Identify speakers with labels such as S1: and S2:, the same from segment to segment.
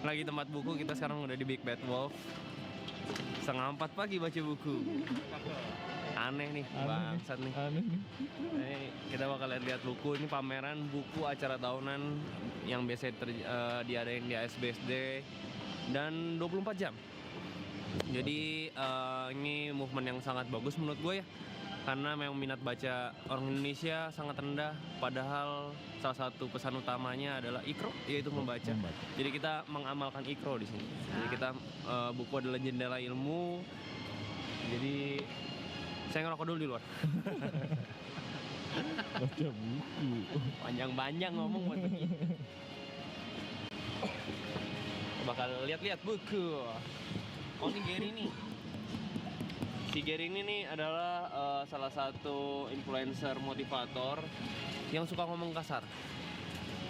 S1: lagi tempat buku. Kita sekarang udah di Big Bad Wolf. Setengah 4 pagi baca buku. Aneh nih, bangsat nih. Ini kita bakal lihat buku. Ini pameran buku acara tahunan yang biasa diadain di ASBSD dan 24 jam. Jadi ini movement yang sangat bagus menurut gue ya. Karena memang minat baca orang Indonesia sangat rendah. Padahal salah satu pesan utamanya adalah ikro, yaitu membaca. Jadi kita mengamalkan ikro di sini. Jadi kita buku adalah jendela ilmu. Jadi saya ngerokok dulu di luar.
S2: Baca buku.
S1: Panjang-panjang ngomong buat begitu. Bakal lihat-lihat buku. Oh ini Gary nih. Si Gary ini nih adalah salah satu influencer motivator yang suka ngomong kasar.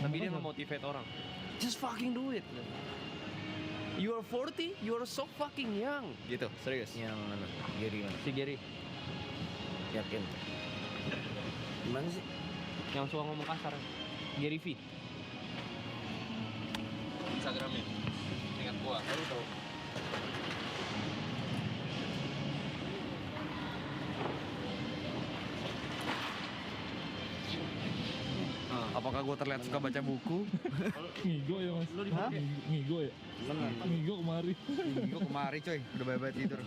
S1: Tapi dia nge-motivate orang. Just fucking do it. You are 40, you are so fucking young. Gitu, serius.
S3: Yang mana? Gary mana?
S1: Si Gary
S3: Yakin? Gimana sih?
S1: yang suka ngomong kasar. Gary V. Instagramnya. Ingat gua. Lu tahu.
S3: Apakah gue terlihat suka baca buku?
S2: Ngigo ya mas?
S1: Lu di
S2: Hah? Ngigo ya? Ngigo kemari.
S3: Gue kemari coy, udah banyak tidur.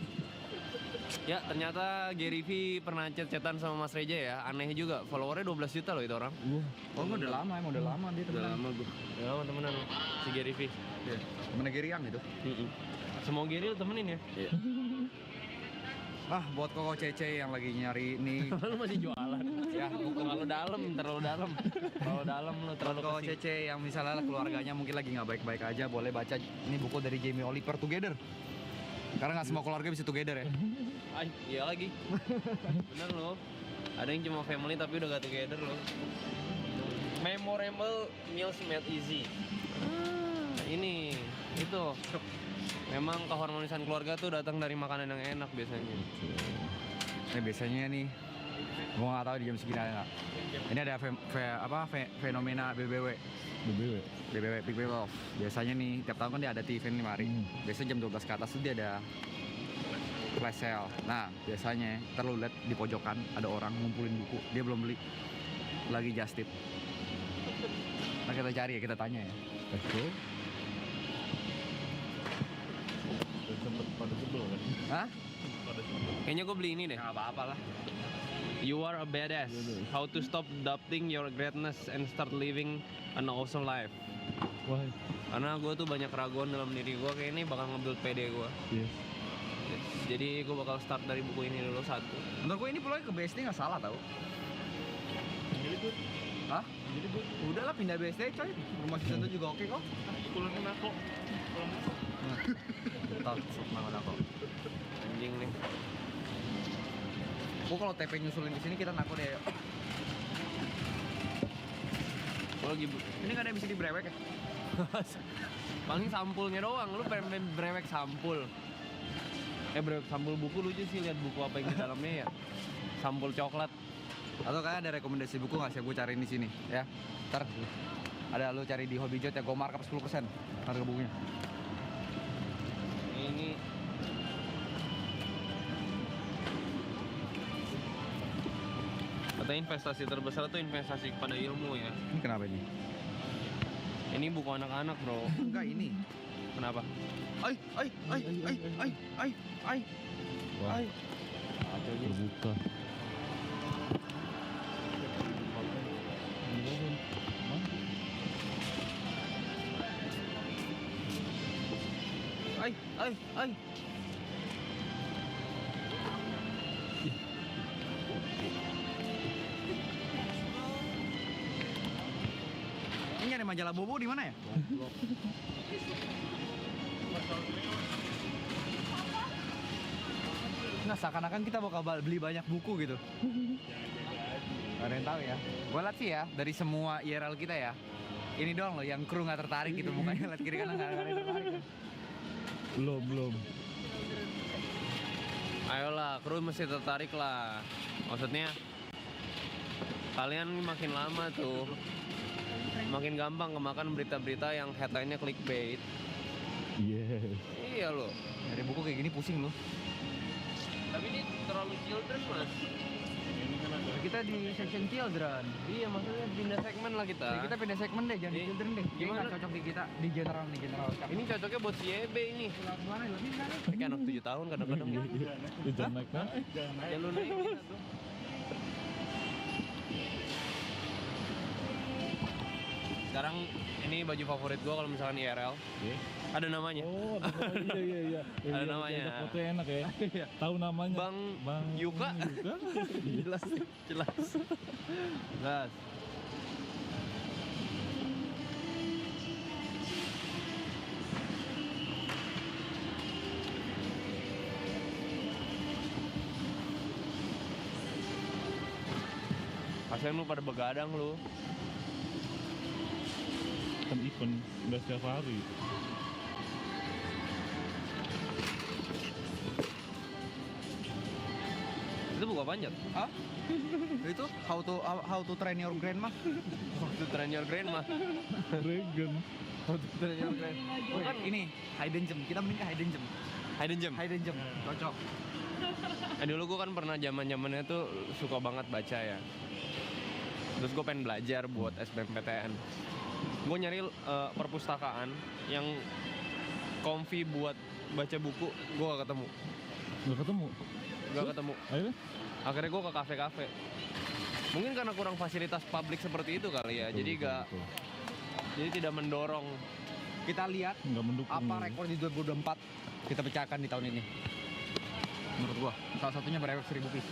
S1: Ya ternyata Gary V pernah chat-chatan sama Mas Reja ya. Aneh juga, followernya 12 juta loh itu orang.
S3: Oh udah lama, emang udah lama dia
S1: Udah
S3: temenan.
S1: lama gue. Udah lama temenan si Gary V.
S3: Iya. Temennya Gary yang gitu.
S1: Semua Gary lu temenin ya?
S3: Iya. Ah, buat Koko Cece yang lagi nyari nih.
S1: Lu masih jualan.
S3: Ya,
S1: Terlalu dalam, terlalu dalam. Terlalu dalam lu,
S3: Buat
S1: terlalu
S3: Koko
S1: kesini.
S3: Cece yang misalnya keluarganya mungkin lagi nggak baik-baik aja, boleh baca ini buku dari Jamie Oliver, Together. Karena nggak semua keluarga bisa together ya.
S1: Ay, iya lagi. Bener loh. Ada yang cuma family tapi udah gak together loh. Memorable meals made easy. Ini itu. Memang keharmonisan keluarga tuh datang dari makanan yang enak biasanya.
S3: Biasanya nih, gua nggak tahu di jam segini ada nggak. Ini ada fenomena BBW. BBW Big Bad Wolf. Biasanya nih tiap tahun kan dia ada event nih mari. Biasanya jam 12 ke atas tuh dia ada flash sale. Nah biasanya terlalu lihat di pojokan ada orang ngumpulin buku, dia belum beli, lagi just tip. Nah kita cari ya, kita tanya ya.
S2: Oke. Sempet pada sebel kan?
S3: Hah?
S1: Kayaknya gue beli ini deh.
S3: Nggak apa-apa lah.
S1: You are a badass. How to stop doubting your greatness and start living an awesome life.
S2: Wah,
S1: Karena gue tuh banyak keraguan dalam diri gue, kayak ini bakal nge-build PD gue.
S2: iya.
S1: Jadi gue bakal start dari buku ini dulu satu.
S3: Menurut gue ini peluangnya ke BSD nggak salah tau.
S2: Jadi gue,
S3: Hah?
S2: jadi gue
S3: Udahlah pindah BSD coy. Rumah Cisanto juga oke kok.
S2: pulangin aku.
S3: Tahu semangat aku.
S1: Anjing nih.
S3: Gua kalau TP nyusulin di sini kita takut deh.
S1: Kalau
S3: Ini nggak ada yang bisa dibrewek ya?
S1: paling sampulnya doang, lu pengen brewek sampul. Brewek sampul buku lucu sih, lihat buku apa yang di dalamnya ya. Sampul coklat.
S3: Atau kayak ada rekomendasi buku nggak sih? Gue cariin di sini ya. Ntar ada lu cari di Hobbyjot ya, gue markup 10% harga bukunya.
S1: Ini katanya investasi terbesar tuh investasi kepada ilmu ya.
S3: Ini kenapa ini?
S1: Ini buku anak-anak bro.
S3: Enggak ini.
S1: Kenapa?
S3: Ay.
S2: Wah, terbuka.
S1: Ay.
S3: Ini ada majalah Bobo di mana ya? Nah seakan-akan kita bakal beli banyak buku gitu. Gak ada yang tahu ya. Gue liat sih ya dari semua IRL kita ya. Ini doang loh yang kru nggak tertarik gitu, mukanya liat kiri kanan nggak ada yang tertarik.
S2: Belum.
S1: Ayolah, kru mesti tertarik lah. Maksudnya kalian makin lama tuh makin gampang kemakan berita-berita yang headline-nya clickbait.
S2: Yes.
S1: Iya loh.
S3: Dari buku kayak gini pusing loh.
S1: Tapi ini terlalu children mas.
S2: Ini kan ada.
S3: Kita di section children.
S1: Iya maksudnya pindah segmen lah kita.
S3: Kita pindah segmen deh, jangan di
S1: Di-
S3: children deh. Ini
S1: gimana?
S3: nggak cocok di kita, di general nih, general.
S1: Ini cocoknya buat si YB ini.
S3: Gimana lebih kan?
S1: Mereka anak 7 tahun kadang-kadang.
S2: Iya, jangan naik naik. Jangan naik.
S1: Ya lu naikin tuh. Sekarang ini baju favorit gua kalau misalkan IRL.
S2: Oke.
S1: Ada namanya.
S2: Oh, iya.
S1: Ada namanya.
S2: Ada foto enak ya. Tahu namanya.
S1: Bang Yuka.
S2: Yuka.
S1: jelas. Jelas. Kasian lu pada begadang lu.
S2: Kan event nggak setiap hari.
S1: Itu buku apaan, Jat?
S3: Hah? Itu how to train your grandma.
S1: Itu train your grandma.
S2: Dragon.
S1: Train your grandma.
S3: Bukan ini hidden gem. Kita mending ke hidden gem. Hidden gem. Cocok.
S1: Dulu gue kan pernah zaman-zamannya tuh suka banget baca ya. Terus gue pengen belajar buat SBMPTN. Gue nyari perpustakaan yang comfy buat baca buku, gue gak ketemu.
S2: Nggak ketemu.
S1: Gak ketemu.
S2: Ayo.
S1: Akhirnya gue ke kafe-kafe. Mungkin karena kurang fasilitas publik seperti itu kali ya. Jadi gak, jadi tidak mendorong.
S3: Kita lihat
S2: Nggak mendukung.
S3: apa rekor di 2024 kita pecahkan di tahun ini. Menurut gua, salah satunya berefek 1000 piece.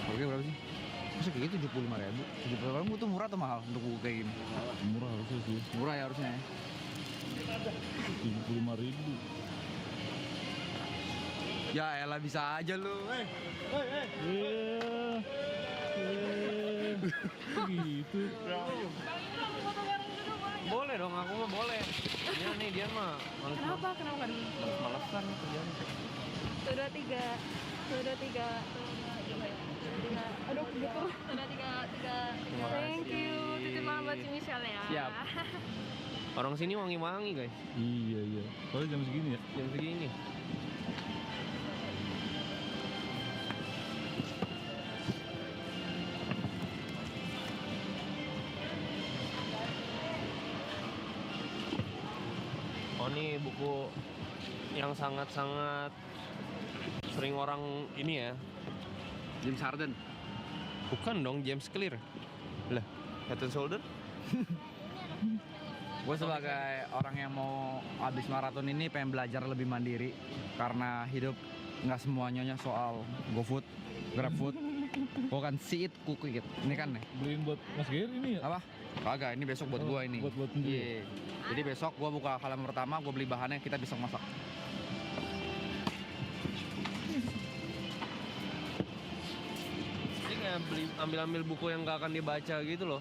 S3: Oke, berapa sih? Masa kayak gitu 75.000? 75.000 tuh murah atau mahal untuk buku kayak gini?
S2: Murah harusnya sih.
S3: Murah ya harusnya ya.
S2: 75.000.
S3: Ya elah bisa aja lu.
S2: Iya. Gitu.
S1: Boleh dong, aku mah boleh. Dia nih, dia mah males
S4: Kenapa? Kenapa kan?
S1: malesan kerjaan.
S4: Sudah tiga. Aduh, gitu. Sudah tiga. Thank you. Titip malam buat si Michelle ya.
S1: Siap. Orang sini wangi-wangi guys,
S2: Iya. Soalnya jam segini ya.
S1: jam segini. Oh ini buku yang sangat-sangat sering orang ini ya.
S3: James Harden.
S1: Bukan dong, James Clear. Lah, Head and Shoulder?
S3: Gue sebagai orang yang mau habis maraton ini pengen belajar lebih mandiri karena hidup nggak semuanya soal GoFood, GrabFood. Gue kan see it, cook it. Ini kan nih.
S2: Beliin buat Mas Geri ini ya.
S3: Apa? Kagak, ini besok buat
S2: Oh,
S3: gua ini.
S2: buat sendiri.
S3: Iya. Jadi besok gua buka halaman pertama, gua beli bahannya, kita bisa masak.
S1: Ini kayak beli ambil-ambil buku yang gak akan dibaca gitu loh.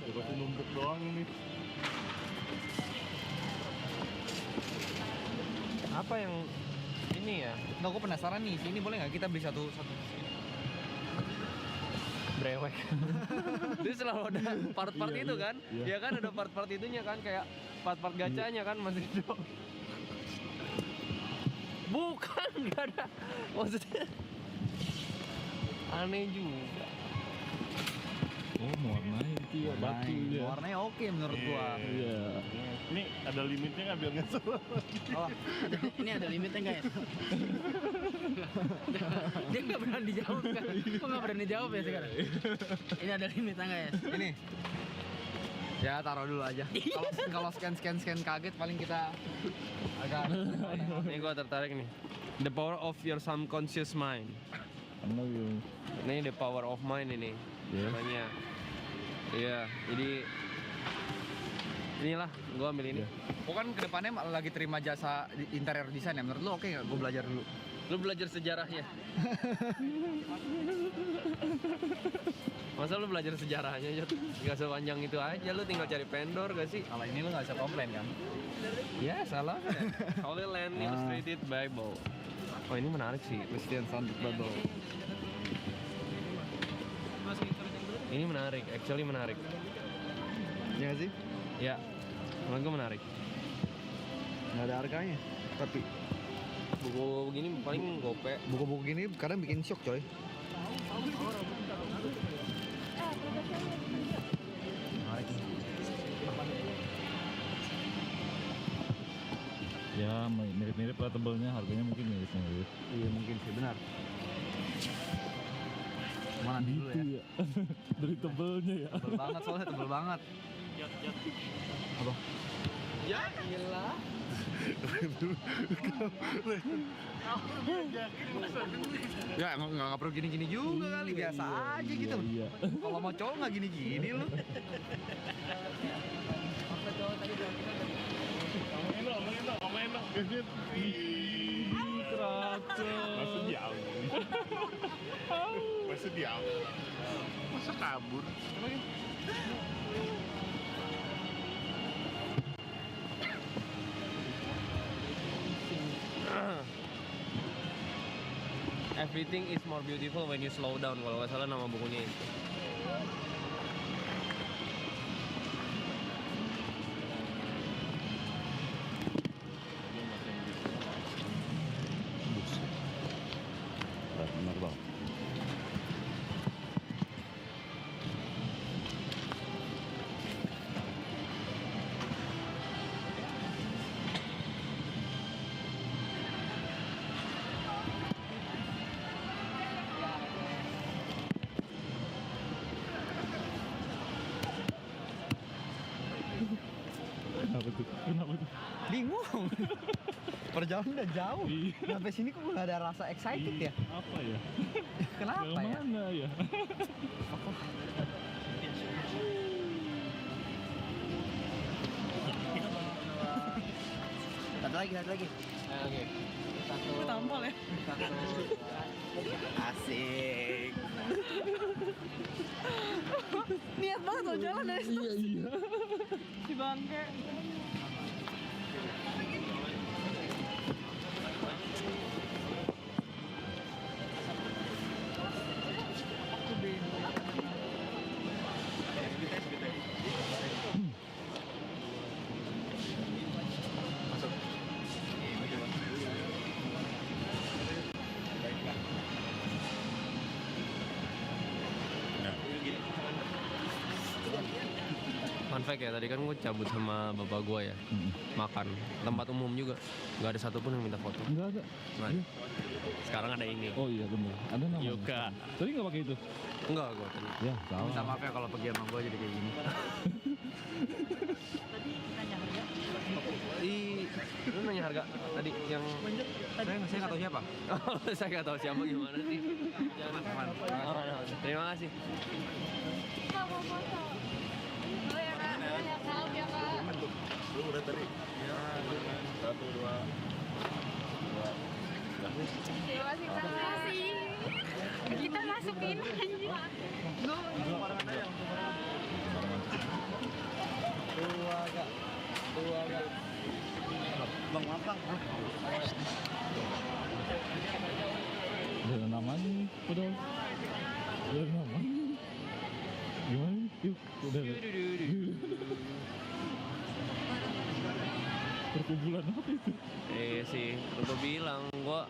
S2: Dikasih numpuk doang ini.
S1: Apa yang ini ya?
S3: Nah, gua penasaran nih, sini boleh nggak kita beli satu
S1: Brewek. Jadi selalu ada part-part
S2: Iya,
S1: itu
S2: iya,
S1: kan?
S2: iya.
S1: Ya kan ada part-part itunya kan, kayak part-part gacanya kan Mas Rido. Bukan, nggak ada. Maksudnya aneh juga.
S2: Oh, mewarnai itu ya, batu ya.
S3: Warnanya oke menurut gua.
S2: Iya. Ini ada limitnya nggak biar nggak salah.
S3: Oh,
S5: Ini ada limitnya nggak ya? Dia nggak berani dijawab kan? Kok nggak berani jawab ya sekarang? Ini ada limitnya nggak ya?
S3: ini. Ya taruh dulu aja. Kalau scan kaget paling kita agak.
S1: Ini gua tertarik nih. The Power of Your Subconscious Mind.
S2: Ano yung
S1: Ini The Power of Mind ini.
S2: Yes.
S1: Namanya. Iya, jadi inilah gua ambil ini.
S2: Iya.
S3: Gua kan kedepannya lagi terima jasa interior design ya. Menurut lu oke nggak? Gua belajar dulu.
S1: Lu belajar sejarahnya. Masa lu belajar sejarahnya, Jot? Gak sepanjang itu aja, lu tinggal cari vendor gak sih?
S3: Kalau ini lu nggak bisa komplain kan?
S1: Ya, salah. Holy Land Illustrated Bible. Oh, ini menarik sih.
S3: Christian Scientific Bible.
S1: Ini menarik, actually menarik.
S3: Iya nggak sih?
S1: Ya, menurut gue menarik.
S3: Nggak ada harganya. Tapi
S1: Buku begini paling gope.
S3: buku-buku gini kadang bikin shock coy.
S2: Ya mirip-mirip lah tebelnya, harganya mungkin mirip-mirip.
S3: Iya mungkin sih benar. Cuma nanti dulu ya.
S2: Ya. Dari tebelnya ya.
S3: Tebel banget soalnya, tebel banget. Apa?
S1: Ya, gila.
S3: Ya emang nggak perlu gini-gini juga kali, biasa aja gitu.
S2: Iya.
S3: Kalau mau cowok nggak gini-gini lu.
S2: Maksud dia
S6: Maksud dia masa kabur?
S1: Everything is more beautiful when you slow down. Kalau nggak salah nama bukunya itu.
S2: benar bang. Kenapa tuh? Kenapa tuh?
S3: Bingung. Perjalanan udah jauh.
S2: Iya.
S3: Sampai sini kok nggak ada rasa excited ya?
S2: Apa ya?
S3: Kenapa ya?
S2: Mana ya?
S3: Satu lagi.
S1: Oke.
S4: Gue tampol ya.
S3: Asik.
S4: Niat banget lo jalan dari situ.
S2: Iya.
S4: Si bangke.
S1: Fun fact ya, tadi kan gue cabut sama bapak gue ya, makan tempat umum juga, nggak ada satupun yang minta foto.
S2: Enggak ada.
S1: Nggak ada. Sekarang ada ini.
S2: Oh iya benar. Ada nama.
S1: Yuka.
S2: Tadi nggak pakai itu?
S1: Enggak, gue tadi.
S2: Ya salah.
S3: Minta maaf ya kalau pergi sama gue jadi kayak gini.
S1: Lu nanya harga tadi yang
S3: Saya nggak tahu siapa.
S1: saya nggak tahu siapa gimana sih. Terima kasih.
S4: Kak mau foto. Oh ya kak, maaf ya kak.
S6: Lu udah tadi? Ya, 1, 2.
S4: Terima kasih kak. Kita masukin aja.
S3: Dua gak. Bang Mampang.
S2: Udah ada namanya nih, padahal. Udah ada namanya. Gimana nih? Yuk, udah ada. Perkumpulan apa itu?
S1: Iya sih, gue bilang gue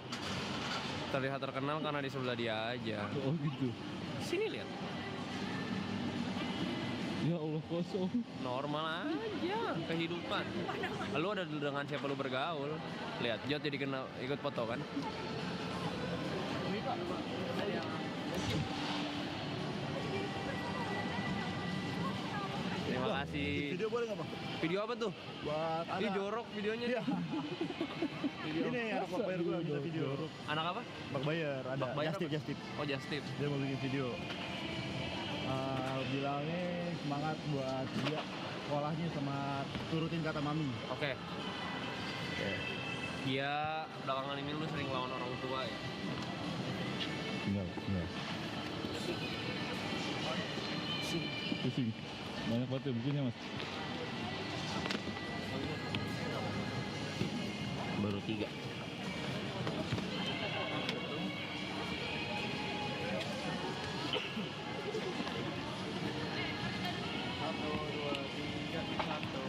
S1: terlihat terkenal karena di sebelah dia aja.
S2: Oh gitu.
S1: Sini lihat,
S2: Ya Allah kosong.
S1: normal aja kehidupan. Lu ada dengan siapa lu bergaul? Lihat, Jod jadi kena ikut foto kan? Terima kasih.
S6: Video boleh nggak bang?
S1: Video apa tuh?
S6: Buat
S1: Ini
S6: anak.
S1: jorok videonya.
S6: Iya. Ini anak Bak Bayar gue minta video.
S1: Anak apa?
S6: Bak Bayar ada.
S1: Bak Bayar apa?
S6: Just tip.
S1: Oh, just tip.
S6: Dia mau bikin video. Bilangnya semangat buat dia sekolahnya sama turutin kata mami.
S1: Oke. Dia belakangan ini lu sering lawan orang tua ya.
S2: Enggak. Pusing. Banyak banget ya bukunya mas.
S1: Baru 3.
S3: Satu, dua, tiga, satu.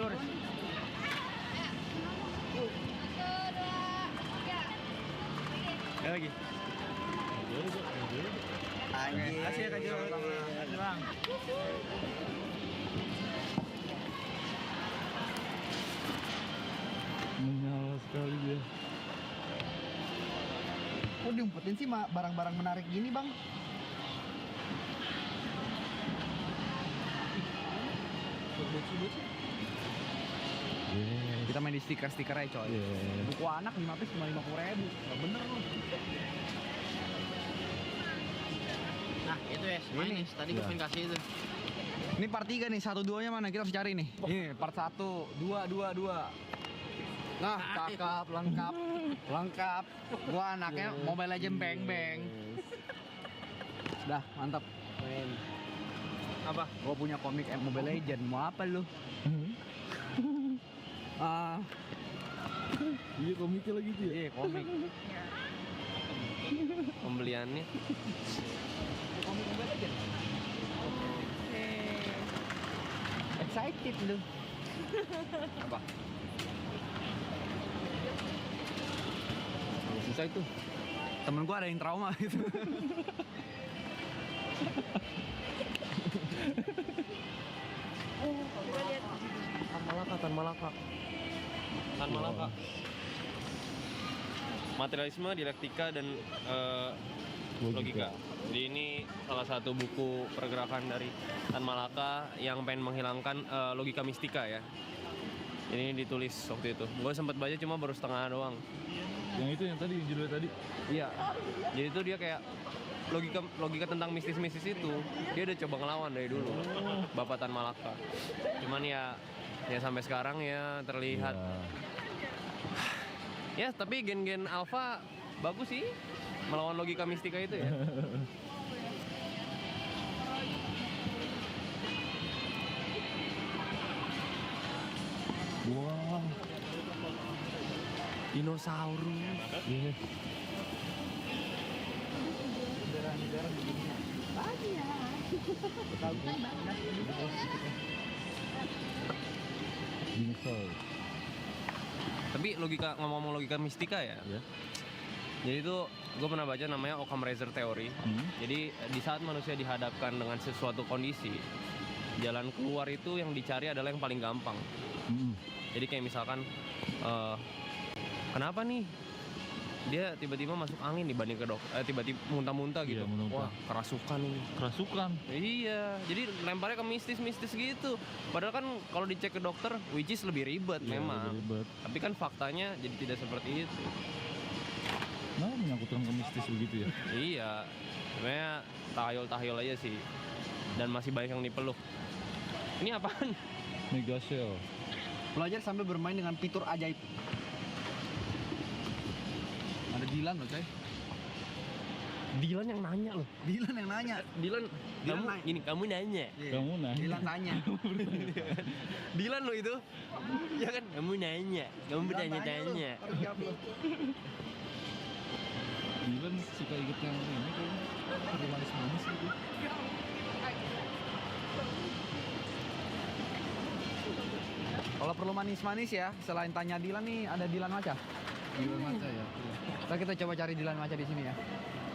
S5: lurus.
S1: Ya lagi.
S3: Kasih ya Kak Jo.
S5: Kasih Bang.
S2: Menyala sekali dia.
S6: Kok diumpetin sih barang-barang menarik gini bang?
S2: Yeah.
S3: Kita main di stiker-stiker aja coy.
S2: Yeah.
S3: Buku anak 5 piece cuma 50.000. Gak bener lu.
S5: Nah, itu ya, main nih. Tadi gue pengen kasih itu.
S3: Ini part 3 nih, 1-2-nya mana? Kita harus cari nih. Ini part 1, 2. Nah, cakep, lengkap. Lengkap. Gua anaknya Mobile Legends beng-beng. Dah, mantap.
S1: Main. Apa?
S3: Gua punya komik Mobile Legends. Mau apa lu?
S2: Iya komiknya lagi tuh ya.
S3: Iya, komik.
S1: Pembeliannya.
S3: Komik Mobile Legends. Excited lu. Apa? Susah itu. Temen gua ada yang trauma gitu.
S1: Tan Malaka. Materialisme, dialektika, dan logika. Jadi ini salah satu buku pergerakan dari Tan Malaka yang pengen menghilangkan logika mistika ya. Ini ditulis waktu itu. Gue sempat baca cuma baru setengah doang.
S2: Yang itu yang tadi, yang judulnya tadi.
S1: Iya. Jadi itu dia kayak logika tentang mistis-mistis itu dia udah coba ngelawan dari dulu. Bapak Tan Malaka. Cuman ya sampai sekarang ya terlihat. Ya, tapi gen-gen alpha bagus sih melawan logika mistika itu ya.
S2: Wah.
S1: Dinosaurus.
S2: Iya. Dinosaur.
S1: Tapi ngomong logika mistika ya.
S2: Ya.
S1: Jadi itu gue pernah baca namanya Occam Razor Theory. Jadi di saat manusia dihadapkan dengan sesuatu kondisi, jalan keluar itu yang dicari adalah yang paling gampang. Jadi kayak misalkan kenapa nih dia tiba-tiba masuk angin dibanding ke tiba-tiba muntah-muntah gitu.
S2: Iya, muntah-muntah.
S1: Wah, kerasukan ini.
S2: Kerasukan.
S1: Iya, jadi lemparnya ke mistis-mistis gitu. Padahal kan kalau dicek ke dokter, which is lebih ribet
S2: Iya,
S1: memang.
S2: lebih ribet.
S1: Tapi kan faktanya jadi tidak seperti itu.
S2: Nah, menyangkutkan ke mistis begitu ya.
S1: Iya, sebenarnya tahayul-tahayul aja sih. Dan masih banyak yang dipeluk. Ini apaan?
S2: Mega Shell.
S3: Belajar sambil bermain dengan fitur ajaib. Ada Dilan loh coy.
S1: Dilan yang nanya loh.
S3: Dilan yang nanya.
S1: Dilan kamu
S3: nanya.
S1: gini, kamu nanya.
S2: Kamu nanya.
S3: Dilan tanya.
S1: Dilan lo itu. Ya kan, kamu nanya. Kamu bertanya-tanya.
S2: Dilan suka ikut yang ini kayaknya. Manis-manis gitu.
S3: Kalau perlu manis-manis ya, selain tanya Dilan nih ada Dilan Maca.
S2: Dilan Maca ya.
S3: Ntar kita coba cari Dilan Maca di sini ya.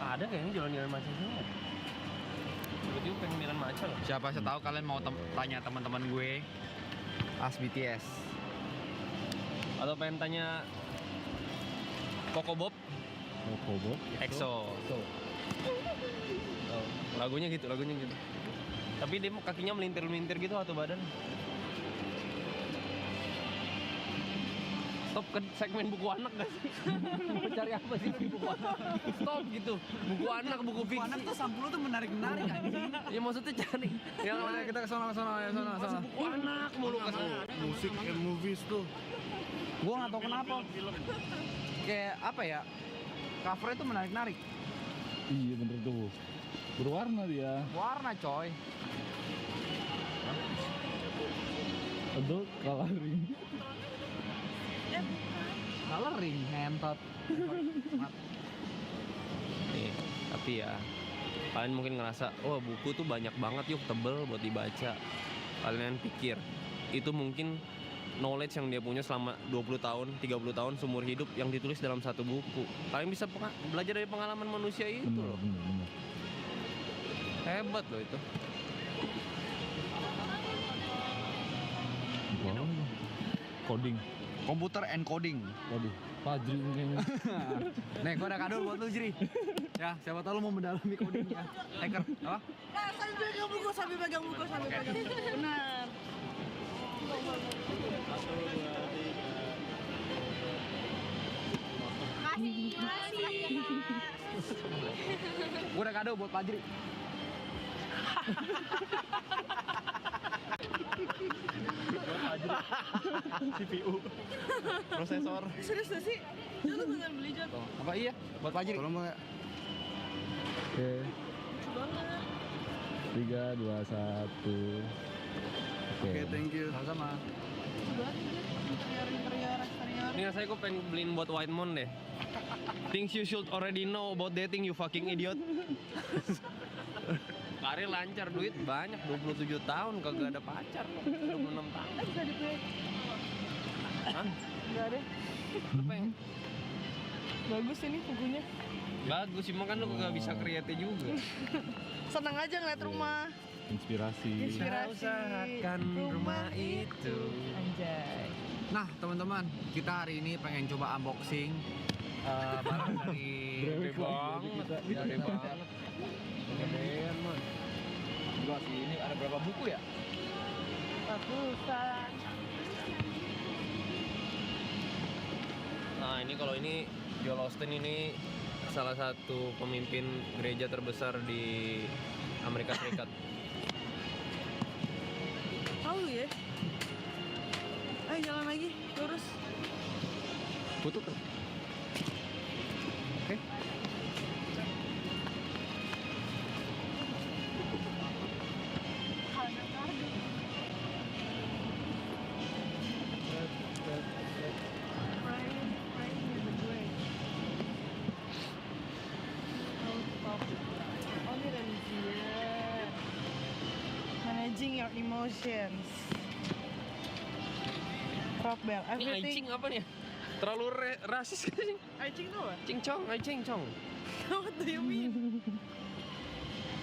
S1: Ada kayaknya jualan Dilan Maca semua. Tiba-tiba pengen Dilan Maca loh.
S3: Siapa saya tahu kalian mau tanya teman-teman gue as BTS.
S1: Atau pengen tanya Koko Bob,
S2: Bob.
S1: EXO. Oh, lagunya gitu. Tapi dia kakinya melintir-melintir gitu atau badan. Stop ke segmen buku anak gak sih? Mau cari apa sih buku anak? Stop gitu. Buku anak, buku fiksi.
S3: Buku anak tuh sampul tuh menarik-menarik anjing.
S1: Ya maksudnya cari. Yang
S3: Ya, kita ke sono ya sono.
S1: buku anak mulu ke sana.
S6: Musik and movies tuh.
S3: Gua nggak tahu kenapa. Kayak apa ya? Covernya tuh menarik-narik.
S2: Iya bener tuh. Berwarna dia.
S3: Warna coy.
S2: Adult coloring.
S3: Coloring hentot.
S1: Nih, tapi ya kalian mungkin ngerasa, oh buku tuh banyak banget yuk, tebel buat dibaca. Kalian pikir itu mungkin knowledge yang dia punya selama 20 tahun, 30 tahun, seumur hidup yang ditulis dalam satu buku. Kalian bisa belajar dari pengalaman manusia itu loh.
S2: Bener.
S1: Hebat loh itu.
S2: Wow. Coding.
S3: Komputer and coding.
S2: Waduh, Fajri ini kayaknya.
S3: Nih, gua ada kado buat lu, Jri. Ya, siapa tahu lu mau mendalami codingnya. Hacker, apa?
S5: Nah, sambil pegang buku, sambil pegang buku, sambil pegang buku. Benar.
S4: Makasih.
S3: Gua ada kado buat Fajri.
S6: CPU, prosesor.
S5: Serius gak sih? Jatuh beneran beli jatuh.
S3: Apa iya? Buat Fajri. Tolong mau ya.
S2: Oke,
S5: Lucu banget.
S2: 3, 2, 1. Oke.
S3: thank you. Sama-sama.
S5: Lucu banget dia. Interior.
S1: Ini saya kok pengen beliin buat White Moon deh. Things you should already know about dating, you fucking idiot. Karir lancar, duit banyak, 27 tahun kagak ada pacar. 26 tahun.
S5: Bisa di-play.
S1: Hah?
S5: Enggak deh.
S1: Apa yang?
S5: Bagus ini bukunya.
S1: Bagus, cuma kan lu kagak bisa create juga.
S5: Senang aja ngeliat rumah.
S2: Inspirasi.
S5: Inspirasi.
S1: Usahakan rumah itu.
S5: Anjay.
S3: Nah, teman-teman, kita hari ini pengen coba unboxing barang dari
S1: Gede banget, gede banget. Gedean man.
S3: Gua sih ini ada berapa buku ya?
S5: Ratusan.
S1: Nah ini kalau ini Joel Osteen ini salah satu pemimpin gereja terbesar di Amerika Serikat.
S5: Tahu ya? Ayo jalan lagi, lurus.
S3: Butuh kan? Oke.
S5: Managing your emotions. Rock bell,
S1: Ini
S5: everything.
S1: Aicing apa nih? Terlalu rasis kan sih?
S5: Aicing tuh apa?
S1: Cincong, Aicing-cong.
S5: What do you mean?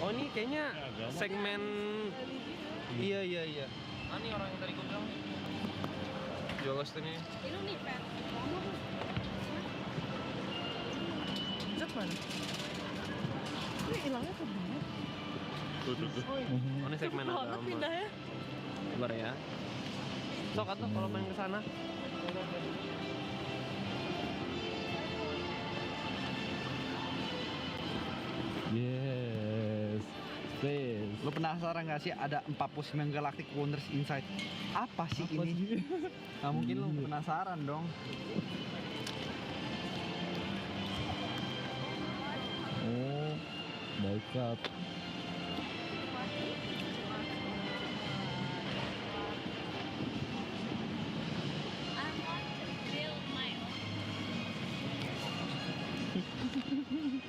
S1: Oh ini kayaknya segmen. Iya. Ah ini orang yang tadi gue bilang. Joel Osteen ini.
S4: Ini nih, Pet.
S5: Zat mana? Ini hilangnya ke mana?
S6: Tuh.
S5: Oh iya.
S1: Oh ini segmen
S5: Cepet banget
S1: agama.
S5: pindahnya.
S1: Sabar ya. Sok atau kalau main ke sana.
S2: Yes. Space.
S3: Lo penasaran gak sih ada 49 Galactic Wonders inside? Apa sih
S2: Apa
S3: ini?
S2: sih?
S3: Nah, mungkin lo penasaran dong.
S2: Oh, backup.
S4: I want to build my own.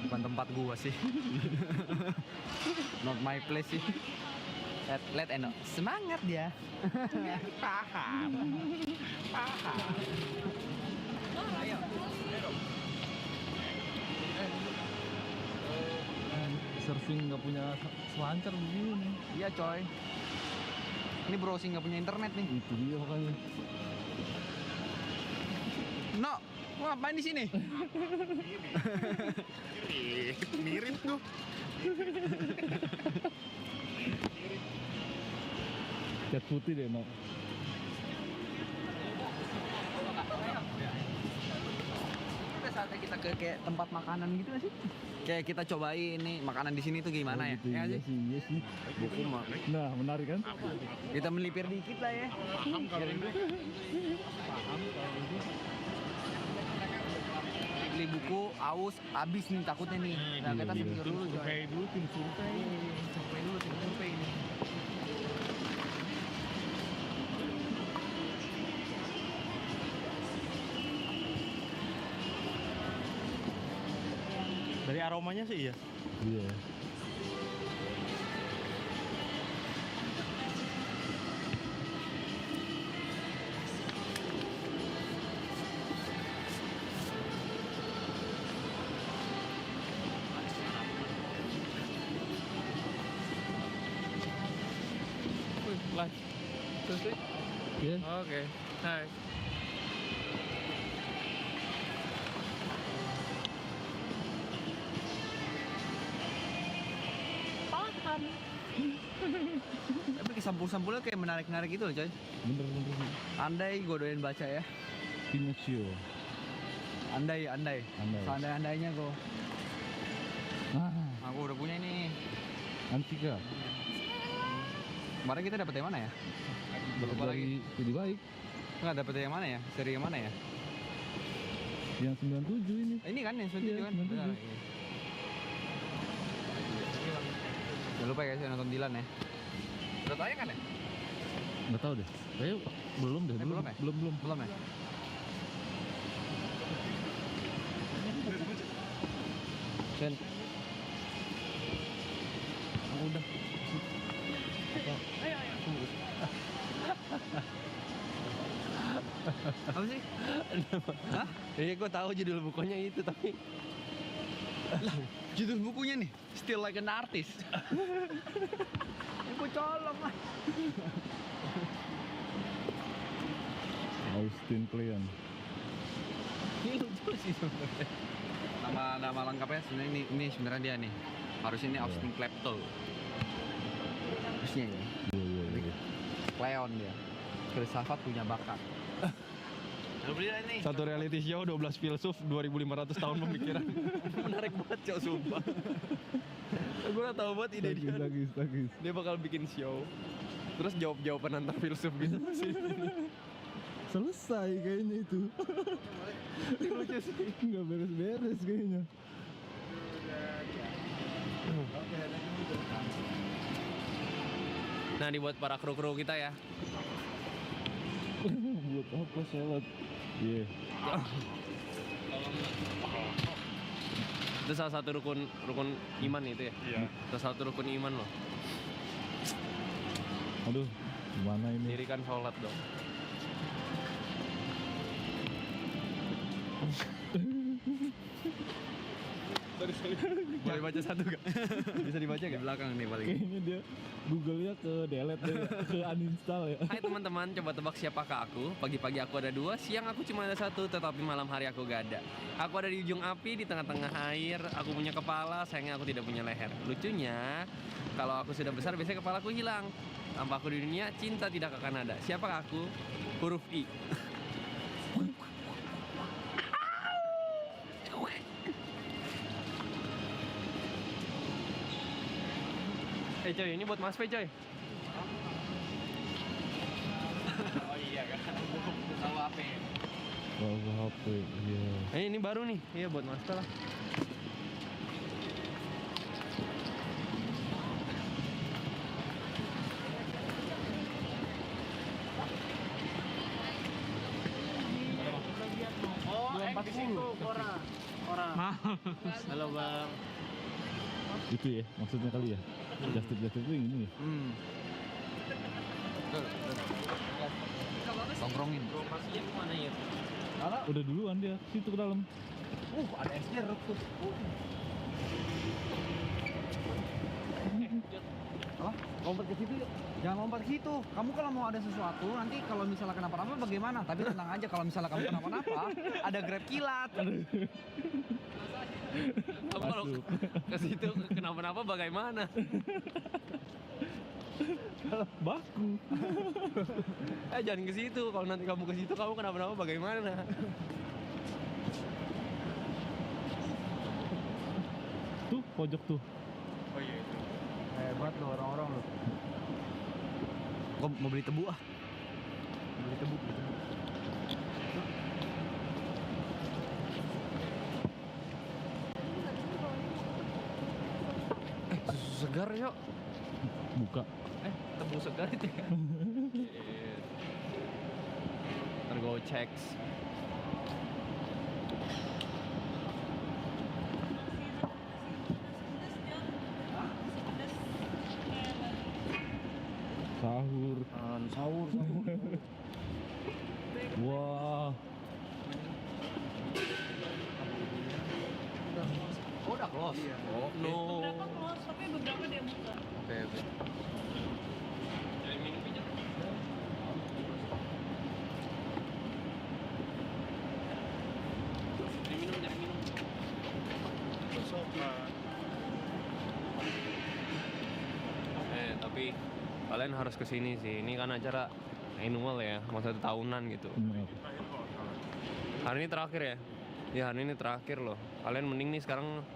S3: Bukan tempat gua sih. Not my place sih. Let Eno. Semangat dia. Paham.
S2: Surfing nggak punya selancar begini.
S3: Iya coy. Ini browsing nggak punya internet nih.
S2: Itu dia makanya.
S3: No, gua ngapain di sini? Mirip tuh.
S2: Cat putih deh, no.
S3: Udah saatnya kita ke kayak tempat makanan gitu gak sih? Kayak kita cobain nih makanan di sini tuh gimana ya?
S2: Gitu,
S3: Ya nggak
S2: iya
S3: sih?
S2: sih, iya sih.
S1: Buku mah.
S2: Nah, menarik kan?
S3: Kita melipir dikit lah ya. Beli buku, aus, habis nih takutnya nih. Nah, kita
S2: iya.
S3: pikir dulu coy.
S6: Survei dulu, tim survei.
S3: Survei dulu, tim survei ini.
S6: Dari aromanya sih iya.
S2: Iya.
S1: Lunch. Selesai?
S2: Yes.
S1: Oke. Hai.
S4: Paham.
S3: Tapi sampul-sampulnya kayak menarik-narik gitu loh coy.
S2: Bener sih.
S3: Andai gue doyan baca ya.
S2: Pinocchio.
S3: Andai.
S2: Andai.
S3: Seandai-andainya gue.
S2: Ah,
S3: Aku udah punya ini.
S2: Antika.
S3: Kemarin kita dapet yang mana ya? Lupa
S2: Dari Jadi Baik.
S3: Nggak dapet yang mana ya? Seri yang mana ya?
S2: Yang 97 ini.
S3: Ini kan yang 97
S2: Iya,
S3: kan?
S2: 97.
S3: Benar, iya. Jangan lupa ya guys, nonton Dilan ya. Udah tayang kan ya?
S2: Nggak tahu deh. Kayaknya belum deh.
S3: belum ya?
S2: Belum.
S3: Belum ya? Sen. Udah. Apa sih? Hah?
S1: Iya, gue tahu judul bukunya itu, tapi
S3: Judul bukunya nih, Still Like an Artist. Aku colong lah.
S2: Austin Kleon.
S3: Ini lucu sih sebenarnya. Nama lengkapnya sebenarnya ini sebenarnya dia nih. Harusnya ini Austin Klepto. Harusnya ya.
S2: Iya.
S3: Kleon dia. Filsafat punya bakat. Lu beli ini.
S1: satu reality show 12 filsuf 2500 tahun pemikiran. Menarik banget, Cok, sumpah. Gue gak tau banget ide dia.
S2: Lagis.
S1: Dia bakal bikin show. Terus jawab-jawaban antar filsuf gitu sih.
S2: Selesai kayaknya itu.
S1: Lucu sih.
S2: Nggak beres-beres kayaknya.
S1: Nah, dibuat para kru-kru kita ya.
S2: Buat apa sholat? Iya.
S1: Itu salah satu rukun iman itu ya.
S6: Iya.
S1: Salah satu rukun iman loh.
S2: Aduh, gimana ini?
S1: Dirikan sholat dong. Boleh baca satu gak? Bisa dibaca
S3: Di
S1: gak?
S3: belakang nih paling.
S2: Kayaknya dia Google-nya ke delete deh, ke uninstall ya.
S1: Hai teman-teman, coba tebak siapakah aku? Pagi-pagi aku ada 2, siang aku cuma ada 1, tetapi malam hari aku gak ada. Aku ada di ujung api, di tengah-tengah air. Aku punya kepala, sayangnya aku tidak punya leher. Lucunya, kalau aku sudah besar biasanya kepalaku hilang. Tanpa aku di dunia, cinta tidak akan ada. Siapakah aku? Huruf I. Coy, ini buat Mas P, coy.
S3: Oh iya kan. Tahu apa ya?
S2: Bawa HP, iya.
S1: Ini baru nih. Iya, buat Mas P lah.
S5: Oh, 240 orang. Halo Bang.
S2: Itu ya, maksudnya kali ya? Just tip itu yang ini ya?
S3: Tongkrongin.
S1: Mana ya?
S2: Udah duluan dia, situ ke dalam.
S3: Ada esnya rekus. Apa? Lompat ke situ yuk. Jangan lompat ke situ. Kamu kalau mau ada sesuatu, nanti kalau misalnya kenapa-napa bagaimana? Tapi tenang aja, kalau misalnya kamu kenapa-napa, ada grab kilat.
S1: Kamu kalau ke situ kenapa-napa bagaimana?
S2: Baku.
S1: Jangan ke situ. Kalau nanti kamu ke situ, kamu kenapa-napa bagaimana?
S2: Tuh, pojok tuh.
S3: Oh iya itu. Hebat loh orang-orang loh. Gua mau beli tebu ah. Beli tebu.
S1: Susu segar yuk.
S2: Buka.
S1: Tebu segar itu ya. Ntar gue cek.
S2: Sahur.
S3: Sahur.
S2: Wah.
S3: Oh udah close. Iya.
S1: Oh no.
S4: Beberapa close, tapi beberapa dia buka.
S3: Oke.
S1: Jadi minum aja. kalian harus kesini sih. Ini kan acara annual ya, mau 1 tahunan gitu.
S2: Bener.
S1: Hari ini terakhir ya? Ya hari ini terakhir loh. Kalian mending nih sekarang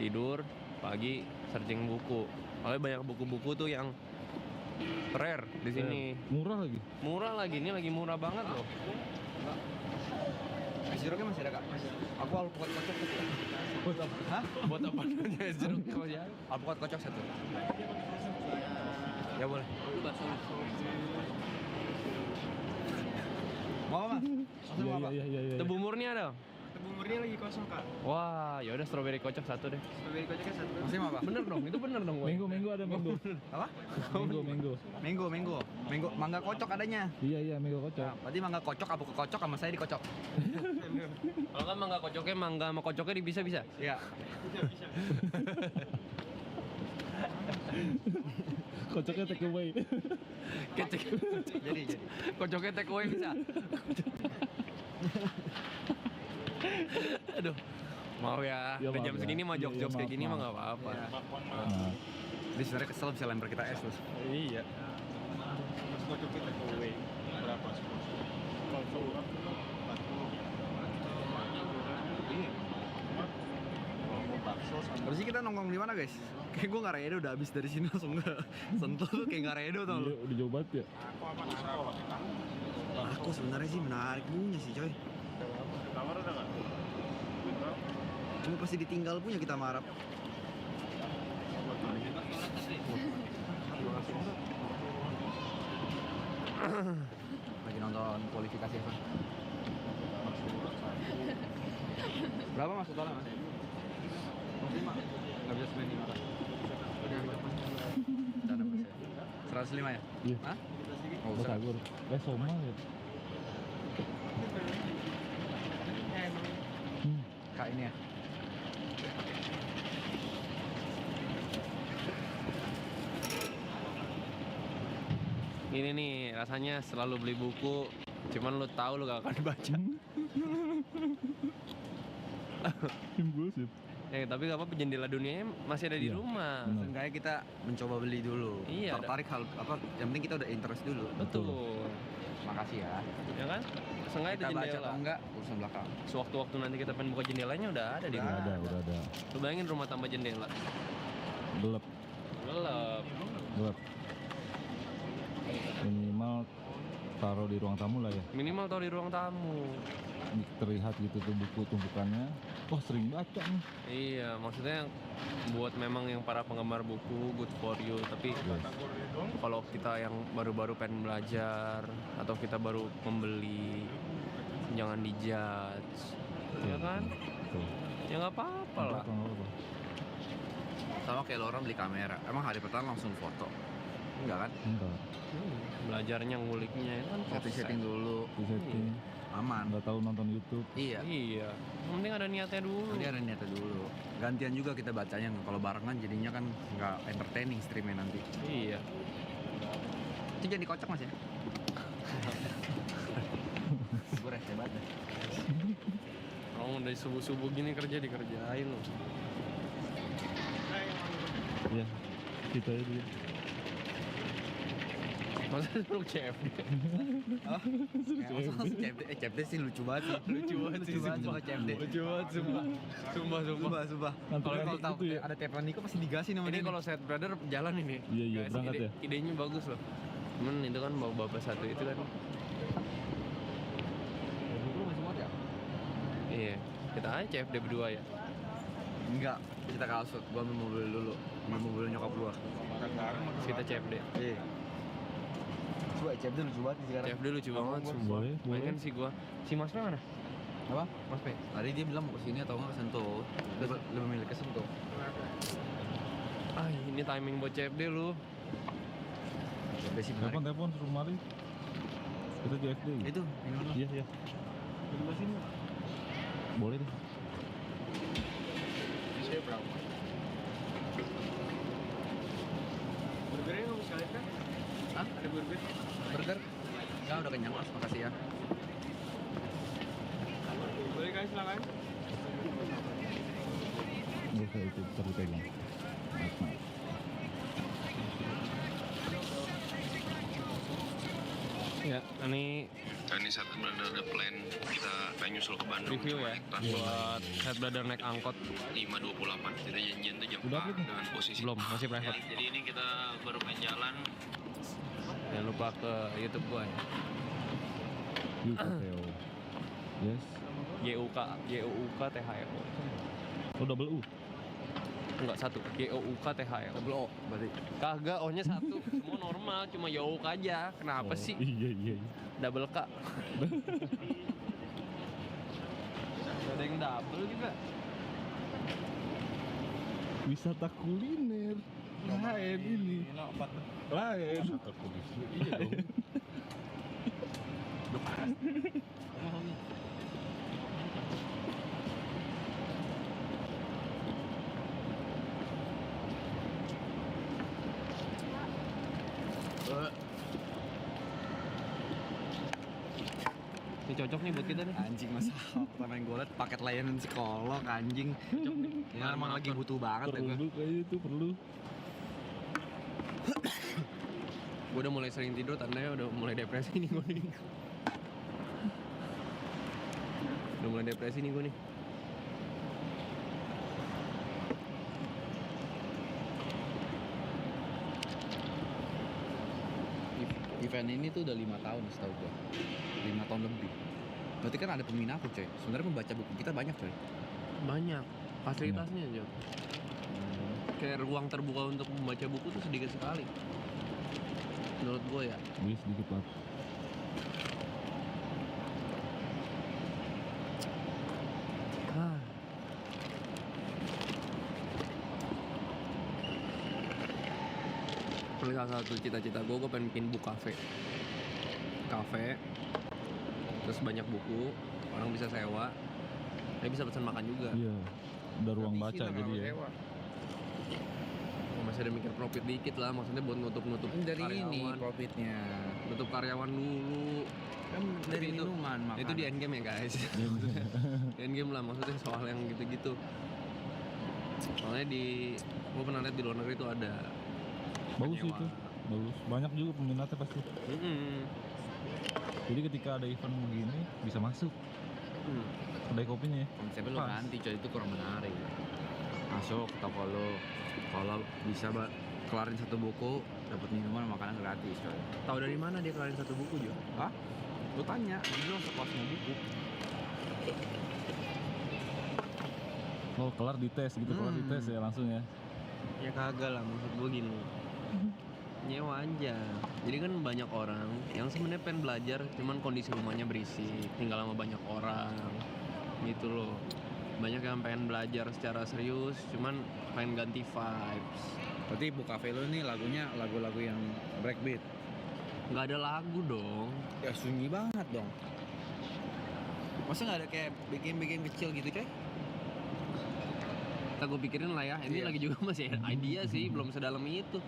S1: tidur, pagi searching buku. Soalnya banyak buku-buku tuh yang rare di sini.
S2: Murah lagi.
S1: Murah lagi, ini lagi murah banget loh.
S3: Jeruknya masih ada kak? Aku alpukat kocok satu. Hah?
S1: Buat apa namanya jeruk ya?
S3: Alpukat kocok satu. Ya boleh. Mau mas?
S2: Iya.
S1: Tebu murni ada?
S6: Tebu murni lagi kosong kak.
S1: Wah, ya udah strawberry kocok satu deh.
S6: Strawberry kocoknya satu.
S3: Masih mau apa?
S1: Bener dong, itu bener dong. Boy.
S2: Minggu ada minggu.
S3: Apa?
S2: Minggu.
S3: Mangga kocok adanya.
S2: Iya minggu kocok.
S3: Nah, berarti mangga kocok, abu kocok sama saya dikocok.
S1: Kalau kan mangga kocoknya, mangga sama kocoknya bisa-bisa.
S3: Iya.
S2: Kocoknya take away.
S1: Kecek.
S3: Jadi.
S1: Kocoknya take away bisa. Aduh. Mau ya,
S2: Ya,
S1: udah
S2: maaf
S1: jam
S2: ya.
S1: segini mah
S2: Iya,
S1: jokes-jokes kayak
S2: maaf,
S1: gini mah
S2: maaf.
S1: nggak apa-apa.
S2: Nah,
S3: Dia sebenarnya kesel bisa lempar kita es terus.
S1: Iya.
S6: Kocoknya take away. Berapa?
S3: Terus kita nongkrong di mana guys? Kayak gue nggak redo udah habis dari sini langsung nggak sentuh tuh kayak nggak redo tau
S2: iya,
S3: lu.
S2: udah jauh banget ya.
S3: Aku sebenarnya sih menarik punya sih coy.
S6: Kamar udah nggak?
S3: Cuma pasti ditinggal punya kita marap. Lagi nonton kualifikasi apa? Berapa mas totalnya mas? 5. Nggak bisa 95 kan? Bercanda mas ya? 105 ya?
S2: Iya.
S3: Hah? Oh,
S2: Bos Agur. Soma ya.
S3: Kak ini ya?
S1: Ini nih rasanya selalu beli buku, cuman lu tahu lu gak akan baca.
S2: Impulsif.
S1: Tapi gak apa-apa, jendela dunianya masih ada di
S2: Iya,
S1: rumah.
S2: benar.
S3: Seenggaknya kita mencoba beli dulu.
S1: Iya,
S3: Tertarik hal apa? Yang penting kita udah interest dulu.
S1: Betul.
S3: Makasih ya.
S1: Ya kan? Sengaja
S3: Kita
S1: ada
S3: baca
S1: jendela.
S3: atau enggak urusan belakang.
S1: Sewaktu-waktu nanti kita pengen buka jendelanya udah ada di rumah.
S2: Udah ada.
S1: Lu bayangin rumah tambah jendela.
S2: Gelap.
S1: Gelap.
S2: Minimal taruh di ruang tamu lah ya.
S1: Minimal taruh di ruang tamu.
S2: Terlihat gitu tuh buku tumpukannya. Wah sering baca nih.
S1: Iya, maksudnya buat memang yang para penggemar buku good for you. Tapi kalau kita yang baru-baru pengen belajar atau kita baru membeli, jangan dijudge, ya kan?
S2: Betul.
S1: Ya nggak apa-apa lah.
S2: Nggak apa-apa.
S3: Sama kayak lo orang beli kamera. Emang hari pertama langsung foto? Enggak kan?
S2: Enggak.
S1: Belajarnya nguliknya itu kan proses.
S3: Setting dulu.
S2: Di setting.
S3: Aman.
S2: Nggak tahu nonton YouTube.
S3: Iya.
S1: Iya, yang penting ada niatnya dulu.
S3: Nanti ada niatnya dulu. Gantian juga kita bacanya. Kalau barengan jadinya kan nggak entertaining streamnya nanti.
S1: Iya.
S3: Itu jangan dikocok mas ya. Gue rese banget deh.
S1: Kamu dari subuh-subuh gini kerja dikerjain loh.
S2: Iya. Kita aja dulu.
S1: Masa lu CFD?
S3: CFD sih lucu banget sih. Lucu banget sumpah CFD.
S1: Lucu banget sumpah.
S3: Kalau tahu
S2: gitu ya.
S3: ada telepon Niko pasti digasin sama
S1: Ini
S3: dia.
S1: kalau set brother jalan ini.
S2: Iya,
S1: Guys,
S2: berangkat ya.
S1: Idenya bagus loh. Cuman itu kan bapak satu itu kan.
S3: Lu masih muat ya?
S1: Iya. Kita aja CFD berdua ya.
S3: Enggak, kita kasut. Gua ambil mobil dulu. Ambil mobil nyokap gua.
S1: Kita CFD.
S3: Iya. Coba CFD lucu banget sih sekarang.
S1: CFD lucu banget sumpah.
S2: Boleh.
S1: Pengen sih gua. Si Mas Pe mana?
S3: Apa?
S1: Mas Pe.
S3: Tadi dia bilang mau kesini atau nggak ke Sentul. Lebih memilih ke Sentul.
S1: Ah, ini timing buat CFD lu.
S3: CFD sih menarik.
S2: Telepon suruh mari. Kita JFD.
S3: Itu, ini dulu.
S2: Iya. Boleh deh.
S6: Burgernya nggak mau sekalian kan?
S3: Hah?
S6: Ada burger?
S3: Burger? Enggak, udah kenyang mas, makasih ya.
S6: Boleh guys, silakan.
S2: Nggak usah itu terpegang. Maaf.
S1: Ya, ini
S7: Ini saat benar ada plan kita pengen nyusul ke Bandung.
S1: review ya buat Set Brother naik angkot.
S7: 5.28. Kita janjian tuh jam
S2: Udah
S7: 4
S2: upload nih?
S7: dengan posisi.
S1: Belum, masih private.
S7: Jadi ini kita baru main jalan.
S1: Jangan lupa ke YouTube gua ya.
S2: UKTO. Yes.
S1: YUUK THEO.
S2: Oh double U.
S1: Enggak satu, YUUK THEO.
S3: Double O berarti.
S1: Kagak, O-nya satu. Semua normal, cuma YUUK aja. Kenapa
S2: Oh,
S1: sih?
S2: Iya.
S1: Double K. Ada yang double juga.
S2: Wisata kuliner. Lain ini. Lain. Wisata kuliner. Iya dong.
S1: Ini cocok nih buat kita nih.
S3: Anjing masa pertama yang gue liat paket layanan psikolog anjing. Ya emang lagi butuh banget ya gue.
S2: Perlu kayaknya itu perlu.
S1: Gue udah mulai sering tidur, tandanya udah mulai depresi nih gue nih. Udah mulai depresi nih gue nih.
S3: Event ini tuh udah 5 tahun setahu gue. 5 tahun lebih. Berarti kan ada peminatnya coy. Sebenarnya membaca buku kita banyak coy.
S1: Banyak fasilitasnya aja. Kayak ruang terbuka untuk membaca buku tuh sedikit sekali. Menurut gue ya.
S2: Wih sedikit banget.
S1: Ah. Ini salah satu cita-cita gue pengen bikin book cafe. Terus banyak buku, orang bisa sewa, bisa pesan makan juga.
S2: Iya. Udah ruang baca jadi ya.
S1: Masih ada mikir profit dikit lah, maksudnya buat nutup-nutup
S3: Dari
S1: karyawan.
S3: ini profitnya.
S1: Nutup karyawan dulu.
S3: Kan dari
S1: Tapi
S3: minuman makan.
S1: Itu di endgame ya guys. Di endgame lah, maksudnya soal yang gitu-gitu. Soalnya gue pernah lihat di luar negeri itu ada.
S2: Bagus
S1: Nyewa.
S2: itu. Bagus. Banyak juga peminatnya pasti. Jadi ketika ada event begini bisa masuk. Kedai kopinya ya.
S3: Konsepnya lo
S2: Pas.
S3: ganti coy, itu kurang menarik. Masuk ke toko lo, kalau bisa kelarin satu buku, dapat minuman makanan gratis coy.
S1: Tahu dari mana dia kelarin satu buku Jo?
S3: Hah? Lo tanya, ini lo sekelas mau buku.
S2: Oh kelar dites gitu, kelar dites ya langsung ya.
S1: Ya kagak lah, maksud gue gini. Nyewa aja. Jadi kan banyak orang yang sebenarnya pengen belajar, cuman kondisi rumahnya berisik, tinggal sama banyak orang, gitu loh. Banyak yang pengen belajar secara serius, cuman pengen ganti vibes.
S3: Berarti buku cafe lo nih lagunya lagu-lagu yang breakbeat.
S1: Nggak ada lagu dong.
S3: Ya sunyi banget dong. Masa nggak ada kayak bikin kecil gitu coy?
S1: Kita gue pikirin lah ya. Ini
S3: Iya.
S1: lagi juga masih idea sih, belum sedalam itu.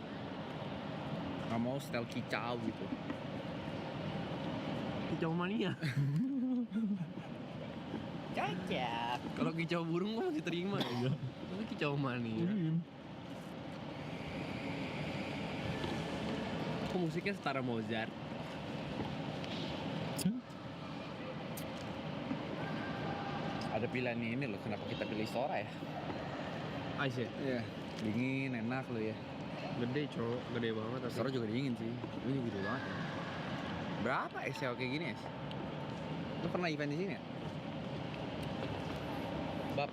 S3: Nggak mau style kicau gitu.
S1: Kicau mania.
S3: Cocok.
S1: Kalau kicau burung gue masih terima ya. Tapi kicau mania. Kok musiknya setara Mozart?
S3: Ada pilihan ini loh, kenapa kita pilih Sora ya?
S1: Ice ya?
S3: Iya. Dingin, enak lo ya.
S1: Gede cowok, gede banget tapi.
S3: Sora juga dingin sih. Ini juga gede banget. Berapa es ya kayak gini es? Lu pernah event di sini ya? Bab.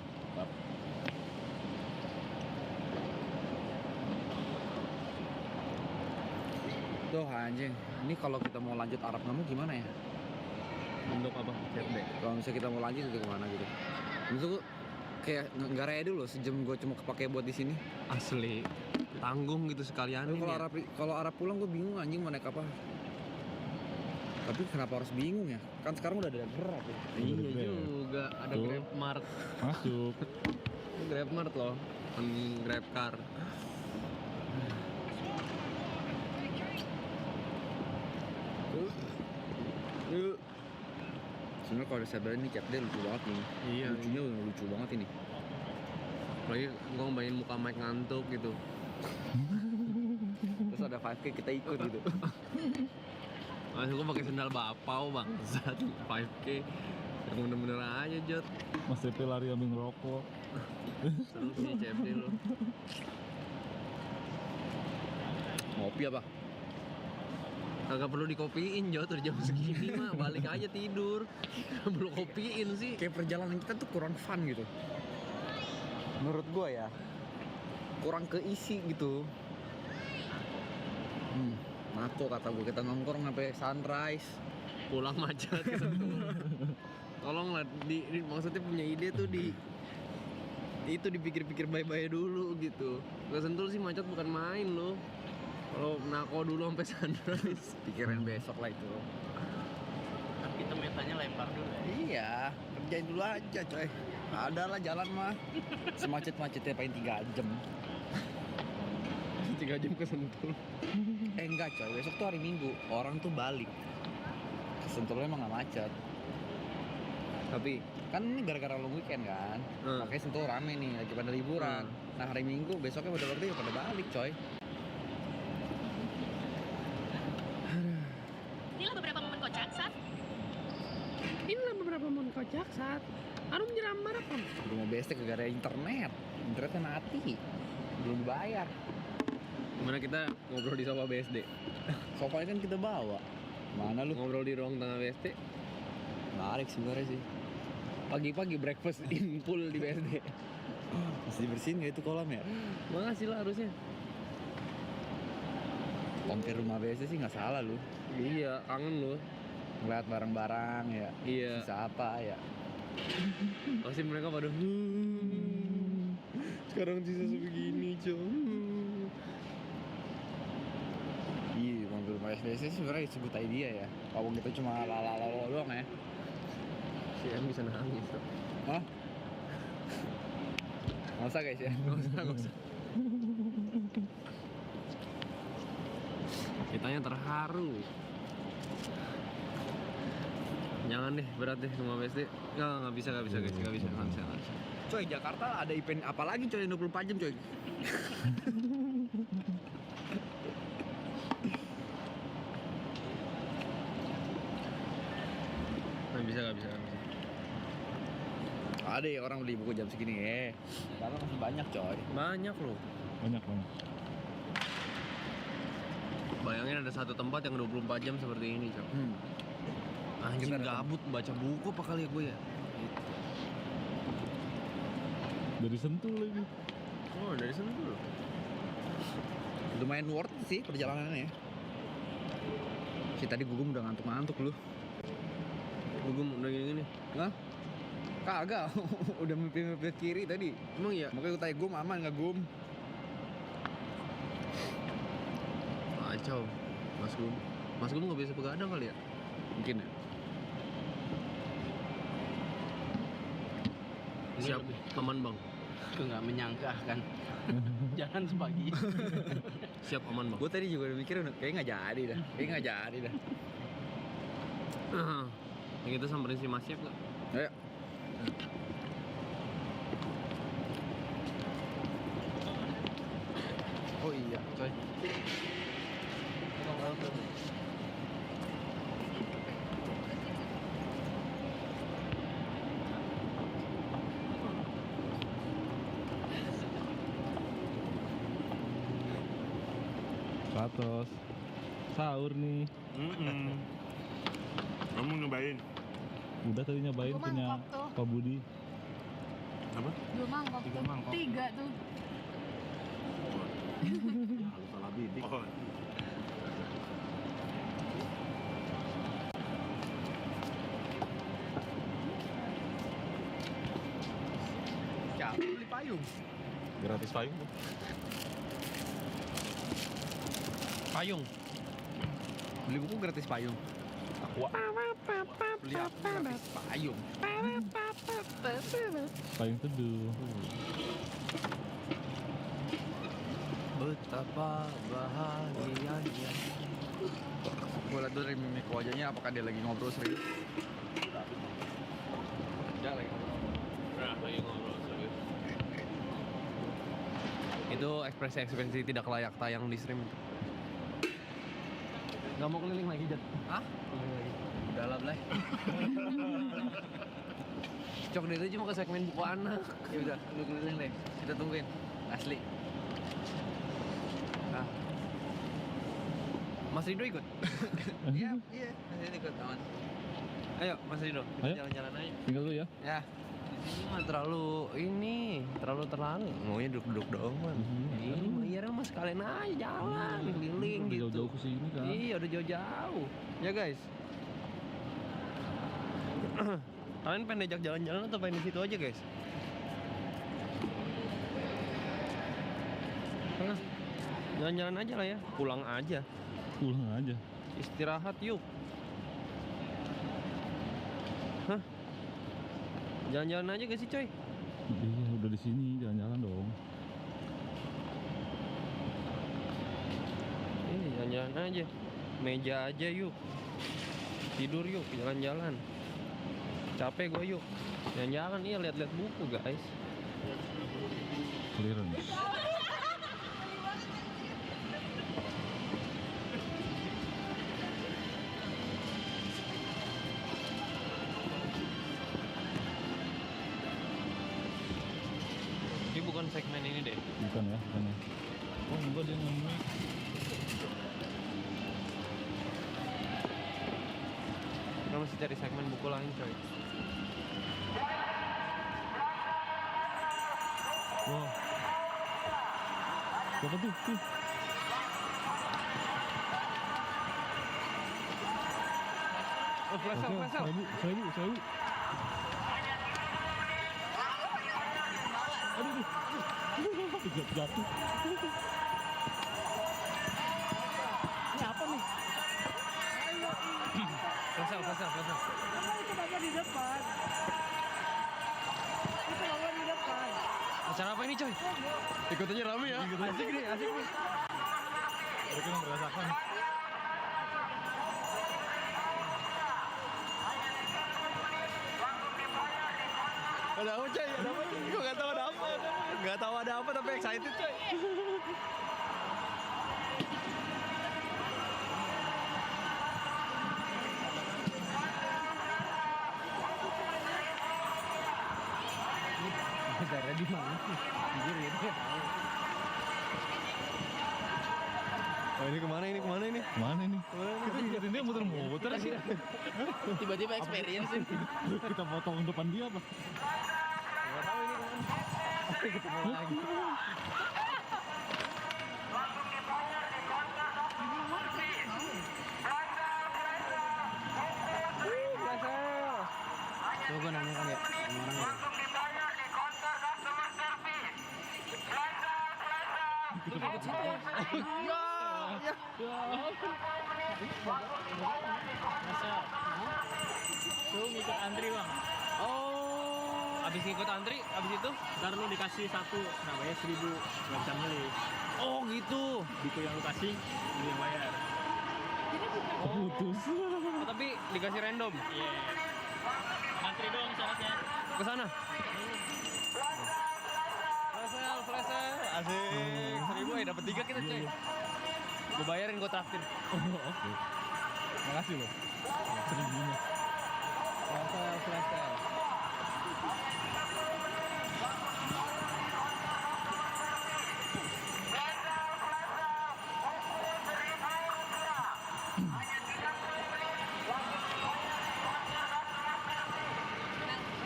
S3: Tuh anjing, ini kalau kita mau lanjut Arab kamu gimana ya?
S1: Untuk apa? Setback.
S3: Kalau misalnya kita mau lanjut itu kemana gitu? Maksud gue kayak nggak ready loh, sejam gue cuma kepake buat di sini.
S1: Asli. Tanggung gitu sekalian.
S3: Tapi kalau Arab pulang gue bingung anjing mau naik apa. Tapi kenapa harus bingung ya? Kan sekarang udah ada Grab ya.
S1: Iya
S2: Grab.
S1: juga, ada
S2: Tuh.
S1: GrabMart.
S2: Masuk.
S1: Ini GrabMart loh, bukan GrabCar. Yuk.
S3: Sebenarnya kalau ada sabar ini cat dia lucu banget nih.
S1: Iya.
S3: Lucunya udah lucu banget ini.
S1: Apalagi gue ngebayangin muka Mike ngantuk gitu.
S3: Terus ada 5K kita ikut gitu.
S1: Mas gua pakai sendal bapau bangsat 5K. Yang bener-bener aja Jot.
S2: Mas CP lari ambil ngerokok.
S1: Seru sih CFD lu.
S3: Ngopi apa?
S1: Kagak perlu dikopiin Jot, udah jam segini mah balik aja tidur. Nggak perlu kopiin sih.
S3: Kayak perjalanan kita tuh kurang fun gitu. Menurut gua ya, kurang keisi gitu. Mako kata gua, kita nongkrong sampai sunrise.
S1: Pulang macet ke Sentul. Tolonglah maksudnya punya ide tuh itu dipikir-pikir baik-baik dulu gitu. Ke Sentul sih macet bukan main loh. Kalau nako dulu sampai sunrise.
S3: Pikirin besok lah itu.
S5: Kan kita metanya lempar dulu ya.
S3: Iya, kerjain dulu aja coy. Ada lah jalan mah. Semacet-macetnya paling 3 jam.
S1: 3 jam ke Sentul.
S3: Enggak coy, besok tuh hari Minggu. Orang tuh balik. Sentulnya emang gak macet.
S1: Tapi
S3: Kan ini gara-gara long weekend kan. Makanya Sentul rame nih, lagi pada liburan. Nah hari Minggu besoknya pada waktu pada balik coy.
S8: Inilah beberapa momen kocak saat Arum menjeram maraton.
S3: Rumah BSD gara-gara internet. Internetnya mati. Belum dibayar.
S1: gimana kita ngobrol di sofa BSD?
S3: Sofanya kan kita bawa. Mana lu?
S1: Ngobrol di ruang tengah BSD?
S3: Menarik sebenarnya sih.
S1: Pagi-pagi breakfast in full di BSD.
S3: Masih dibersihin gak itu kolam ya?
S1: Makasih lah harusnya.
S3: Mampir rumah BSD sih nggak salah lu.
S1: Iya, kangen loh.
S3: Ngeliat barang-barang ya.
S1: Iya.
S3: Bisa apa ya?
S1: Pasti mereka pada sekarang sisa sebegini, Cong.
S3: Iya, mampir rumah BSD sih sebenarnya disebut idea ya. Kalau kita cuma lala doang ya.
S1: Si Em bisa nangis.
S3: Hah? Nggak usah guys ya?
S1: Nggak usah. Kitanya terharu. Jangan deh, berat deh rumah BSD. Nggak bisa guys, nggak bisa.
S3: Coy, Jakarta ada event apa lagi coy 24 jam coy?
S1: Nggak bisa.
S3: Ada ya orang beli buku jam segini Karena masih banyak coy.
S1: Banyak loh.
S2: Banyak.
S1: Bayangin ada satu tempat yang 24 jam seperti ini, Cok. Anjing
S3: Kita
S1: gabut baca buku apa kali ya gue ya?
S2: Dari Sentul lagi.
S1: Oh, dari Sentul.
S3: Lumayan worth it sih perjalanannya. Si tadi Gugum udah ngantuk lu.
S1: Gugum udah gini-gini.
S3: Hah? Kagak, udah mimpi kiri tadi.
S1: Emang iya?
S3: Makanya gue tanya Gum aman nggak Gum?
S1: Kacau. Mas Gum nggak bisa begadang kali ya?
S3: Mungkin ya.
S1: Siap, aman bang.
S5: Aku nggak menyangka kan. Jalan sepagi.
S1: Siap, aman bang.
S3: Gue tadi juga udah mikir kayaknya nggak jadi dah.
S1: Yang kita samperin si Mas Siap nggak?
S3: Ayo. Oh iya, coy.
S2: Ratos. Sahur nih.
S6: Kamu nyobain?
S2: Udah tadi nyobain
S4: Gua
S2: punya
S4: mangkok tuh.
S2: Pak Budi.
S6: Apa?
S4: 2 mangkok
S6: Tiga
S4: tuh.
S6: mangkok.
S4: 3 tuh.
S6: Lu salah bidik. Oh.
S3: Siapa beli payung?
S2: Gratis payung tuh.
S1: Payung.
S3: Beli buku gratis payung. Beli aku gratis payung.
S2: Payung teduh.
S3: Betapa bahagianya. Gue liat dulu dari mimik wajahnya apakah dia lagi ngobrol serius. Dia lagi ngobrol.
S1: Nah, lagi ngobrol serius. Itu ekspresi tidak layak tayang di stream. Nggak mau keliling lagi, Jat?
S3: Hah?
S1: Keliling lagi.
S3: Udah lah, Blay.
S1: Cok itu cuma ke segmen buku anak.
S3: Ya udah, lu keliling deh. Kita tungguin. Asli.
S1: Nah. Mas Rido ikut?
S3: Iya, iya. Nanti ikut aman.
S1: Ayo, Mas Rido, kita
S2: Ayo.
S1: jalan-jalan aja.
S2: Tinggal lu ya.
S3: Ya.
S1: Ini mah terlalu maunya duduk-duduk doang man. Iya mas sekalian aja jalan keliling
S2: Udah
S1: gitu.
S2: jauh-jauh ke sini kan.
S1: Iya udah jauh-jauh ya guys. Kalian pengen diajak jalan-jalan atau pengen di situ aja guys? Nah, jalan-jalan aja lah ya, pulang aja,
S2: Pulang aja.
S1: istirahat yuk. Hah? Jalan-jalan aja gak sih coy?
S2: Iya, udah di sini jalan-jalan dong.
S1: Jalan-jalan aja, meja aja yuk, tidur yuk, jalan-jalan. Capek gue yuk, jalan-jalan. Iya lihat-lihat buku guys.
S2: Clearance.
S1: Ini bukan segmen ini deh.
S2: Bukan ya, bukan ya. Oh enggak, dia nge-mic.
S1: Kita mesti cari segmen buku lain coy.
S2: Wah. Siapa tuh? Tuh.
S1: Oh flash sale, flash sale.
S2: Saya bu. Aduh. Jatuh.
S8: Ini apa nih?
S1: Flash sale, flash sale, flash sale.
S8: Itu bapak di depan. Itu bapak di depan.
S1: Acara apa ini coy? Ikut aja rame ya. Asik nih, asik nih.
S2: Mereka yang merasakan.
S1: Ada apa coy? Ada apa coy? Gue gak tau ada apa. Gak tau ada apa tapi excited coy.
S5: Negara di mana sih? Anjir gitu ya.
S1: Oh ini kemana ini? Kemana ini?
S2: Mana ini? Kita ngeliatin dia muter-muter sih.
S5: Tiba-tiba experience ini.
S2: Kita potong depan dia apa?
S5: Ketemu lagi. Tuh gue nanya kan ya sama orang ya. Ikut situ ya.
S6: Tuh ngikut antri bang.
S1: Oh, abis ngikut antri, abis itu?
S6: Ntar lu dikasih satu, namanya 1.000, nggak bisa milih.
S1: Oh gitu.
S6: Buku yang lu kasih, lu yang bayar.
S2: Putus.
S1: Oh, tapi dikasih random.
S6: Iya. Antri dong syaratnya.
S1: Ke sana. Flash sale. Asik. 1.000 dapat 3 kita coy. Gue bayarin, gue traktir.
S2: Oh, oke. Makasih loh. 1.000-nya.
S1: Flash sale.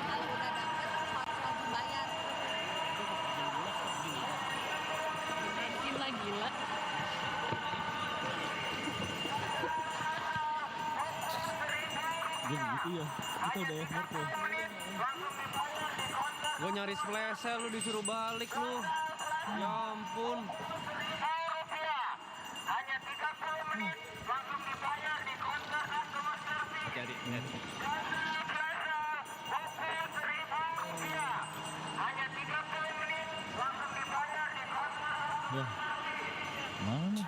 S4: Kalau udah dapet harus langsung bayar. Gila.
S2: Dia begitu ya. Kita udah effort ya.
S1: Gue nyari flash sale, lu disuruh balik lu. Ya ampun. Hati-hati, hati-hati.
S2: Ya. Mana?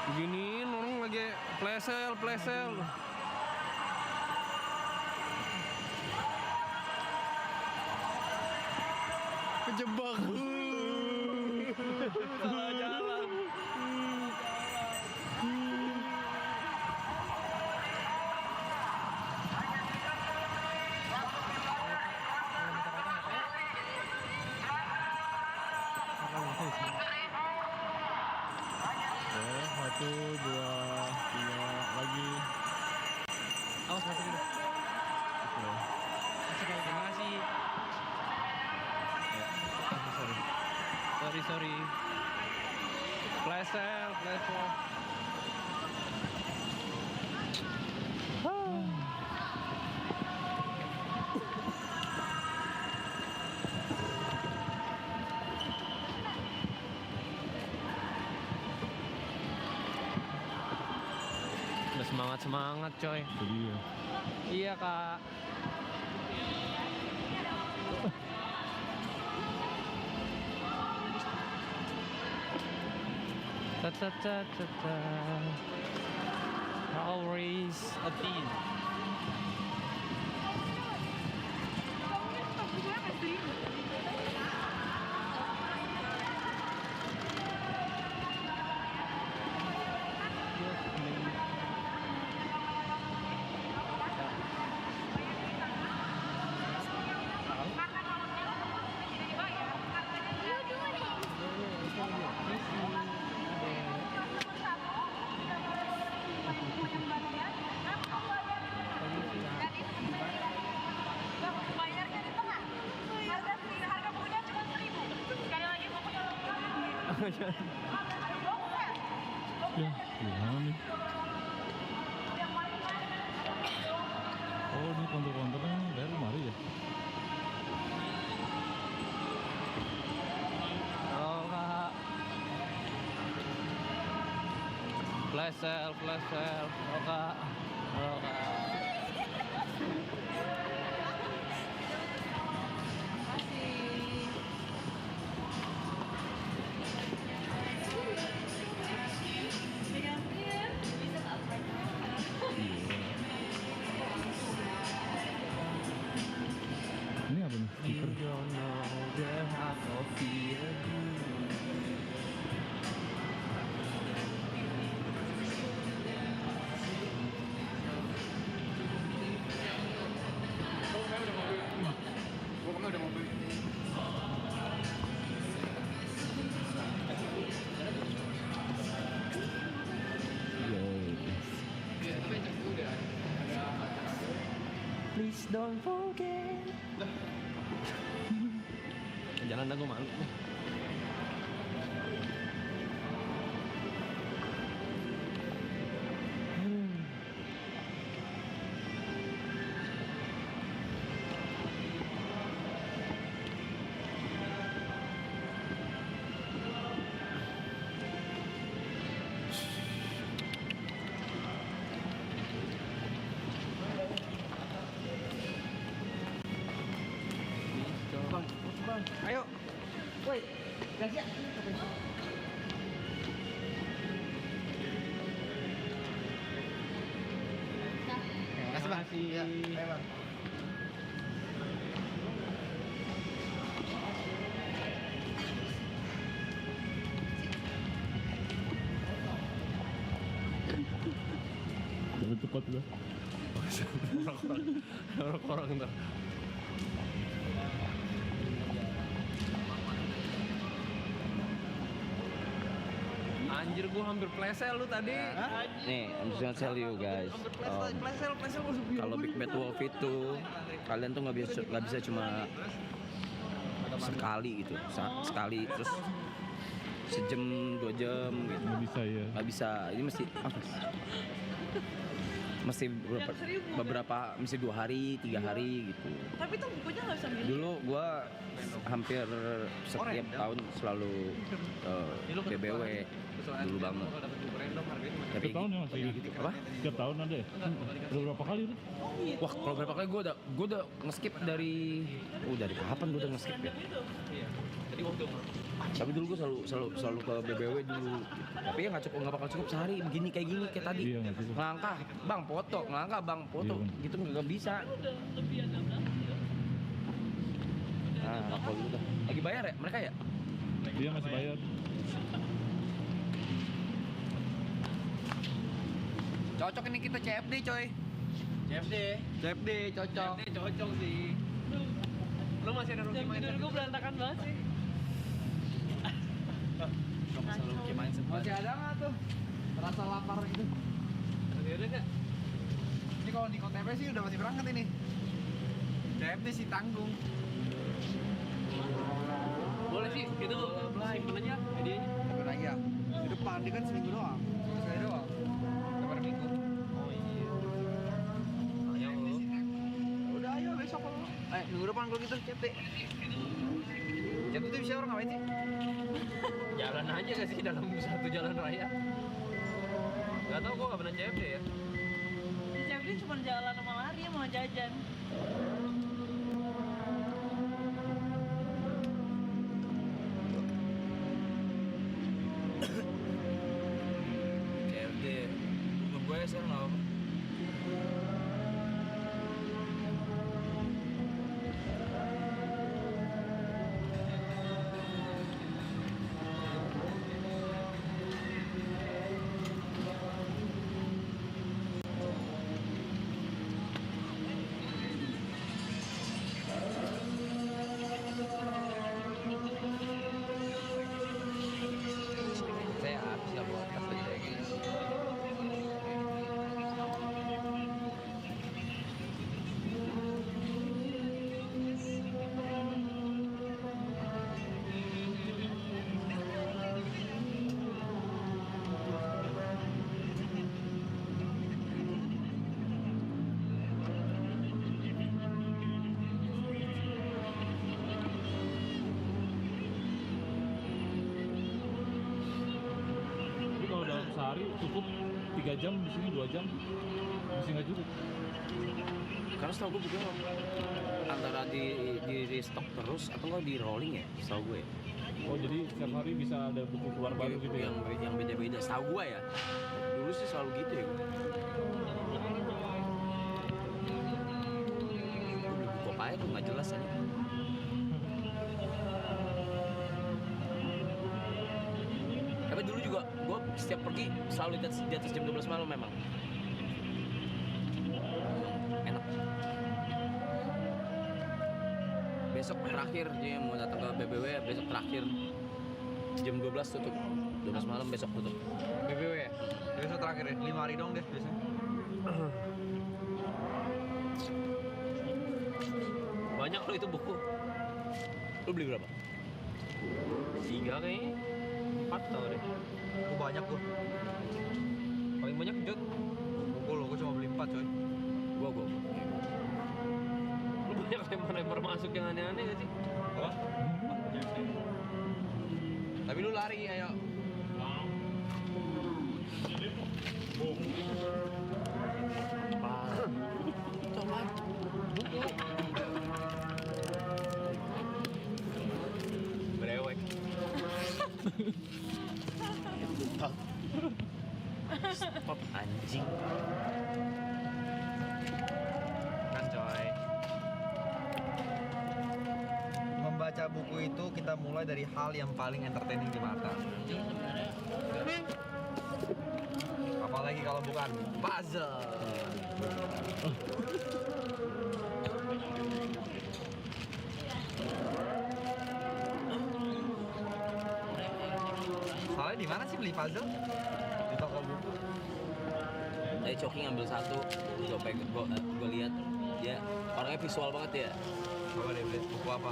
S1: Beginiin orang lagi flash sale. Kejebak. Salah jalan.
S2: 1, 2, 3 lagi.
S1: Awas masuk dulu.
S2: Oke.
S1: Terima kasih. Ya. Sorry. Plesel. Udah semangat coy.
S2: Jadi ya.
S1: Iya kak. Always a team.
S2: Ya, gimana nih? Oh, ini konter-konternya dari lemari ya?
S1: Oh kak. Flash sale. Oh kak.
S2: Ini apa nih? Stiker.
S1: Please don't forget. Jalan dah gue malu. Ayo. Woi, gas ya. Terima kasih, Bang. Ya, ayo, Bang.
S2: Jangan cepat udah.
S1: Orang ntar. Anjir gua hampir plesel lu tadi.
S9: Nih, I'm just gonna tell you guys.
S1: Plesel
S9: Kalau Big Bad Wolf itu kalian tuh nggak bisa cuma sekali gitu, sekali terus sejam 2 jam gitu.
S2: Nggak bisa ya.
S9: Nggak bisa. Ini mesti mesti 2 hari, 3 hari gitu.
S4: Tapi tuh bukunya nggak bisa milih.
S9: Dulu gua hampir setiap tahun selalu BBW dulu banget.
S2: Setiap tahun ya masih?
S9: Apa?
S2: Setiap tahun ada ya? Udah berapa kali udah?
S9: Wah, kalau berapa kali gue udah nge-skip dari kapan gue udah nge-skip ya? Tapi dulu gue selalu ke BBW dulu. Tapi ya nggak bakal cukup sehari begini kayak tadi.
S2: Iya, nggak cukup.
S9: Ngelangkah, bang foto,
S2: Iya,
S9: gitu nggak bisa. Nah, kalau dulu dah. Lagi bayar ya mereka ya?
S2: Dia masih bayar.
S3: Cocok ini kita CFD coy. CFD cocok.
S1: cocok sih. Lu masih ada rookie mindset.
S4: Gue berantakan banget sih.
S3: Masih ada nggak tuh? terdampar gitu.
S1: Masih ada nggak?
S3: Ini kalau di KTP sih udah masih berangkat ini. CFD sih tanggung.
S1: Boleh sih, itu simpen aja videonya.
S3: Simpen aja. Di depan dia kan seminggu doang. Sekali doang. Lebar minggu.
S1: Oh iya. Ayo lo.
S3: Udah ayo besok kalau. Minggu depan kalau gitu CFD. CFD bisa orang ngapain sih?
S1: Jalan aja gak sih dalam satu jalan raya? Gak tau, gue gak pernah CFD ya.
S4: Di CFD cuma jalan sama lari sama jajan.
S9: CFD untuk gue sekarang nggak apa. Saya habis ya buat tas aja kayak gini.
S2: Tapi kalau dalam sehari cukup 3 jam, di sini 2 jam masih nggak cukup.
S9: Karena setahu gue juga antara di stok terus atau enggak di rolling ya, setahu gue.
S2: Oh jadi setiap hari bisa ada buku keluar baru gitu ya?
S9: Yang beda-beda, setahu gue ya. Dulu sih selalu gitu ya. Beli buku apa aja tuh nggak jelas aja. Tapi dulu juga gue setiap pergi selalu di atas jam 12 malam memang. Enak. Besok terakhir dia mau datang ke BBW, besok terakhir jam 12 tutup. 12 malam besok tutup.
S3: BBW ya? Besok terakhir ya? 5 hari dong deh biasanya.
S1: Banyak lo itu buku.
S9: Lu beli berapa?
S1: 3 kayaknya. 4 tau deh.
S3: Gue banyak tuh.
S1: Paling banyak Jod.
S3: Buku lo, gue cuma beli 4 coy.
S9: Gua.
S1: Lu banyak lempar-lempar masuk yang aneh-aneh gak sih?
S3: Apa? Tapi lu lari, ayo.
S1: Berewek.
S9: Stop anjing.
S1: Kan coy.
S3: Membaca buku itu kita mulai dari hal yang paling entertaining di mata. Apalagi kalau bukan puzzle. Soalnya di mana sih beli puzzle? Di toko buku.
S9: Tadi Coki ngambil satu, gue lihat dia orangnya visual banget ya.
S3: Coba deh beli buku apa?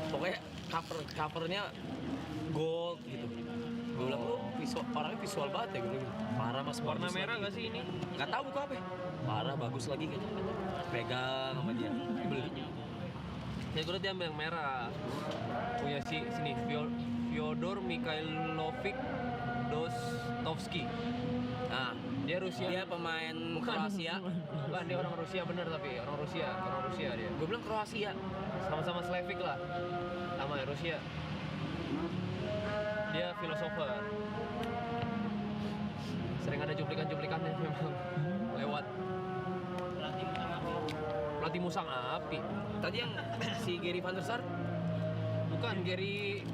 S9: Pokoknya covernya gold gitu. Gue bilang lu orangnya visual banget ya, gue bilang. Parah mas,
S1: Warna
S9: bagus
S1: merah
S9: lagi.
S1: gak sih ini?
S9: Gak tahu buku apa ya. Parah bagus lagi gitu. Pegang sama dia. Beli.
S1: Ya gue dia ambil yang merah. Punya sini Fyodor Mikhailovic Dostovsky.
S9: Nah,
S1: Dia Rusia.
S9: dia pemain Kroasia.
S1: Bukan, dia orang Rusia bener tapi orang Rusia dia.
S9: Gue bilang Kroasia.
S1: Sama-sama Slavic lah. Sama ya Rusia. Dia filosofer. Sering ada cuplikan-cuplikannya memang lewat. Pelatih musang api.
S9: Tadi yang si Gary Van der Sar.
S1: Bukan Gary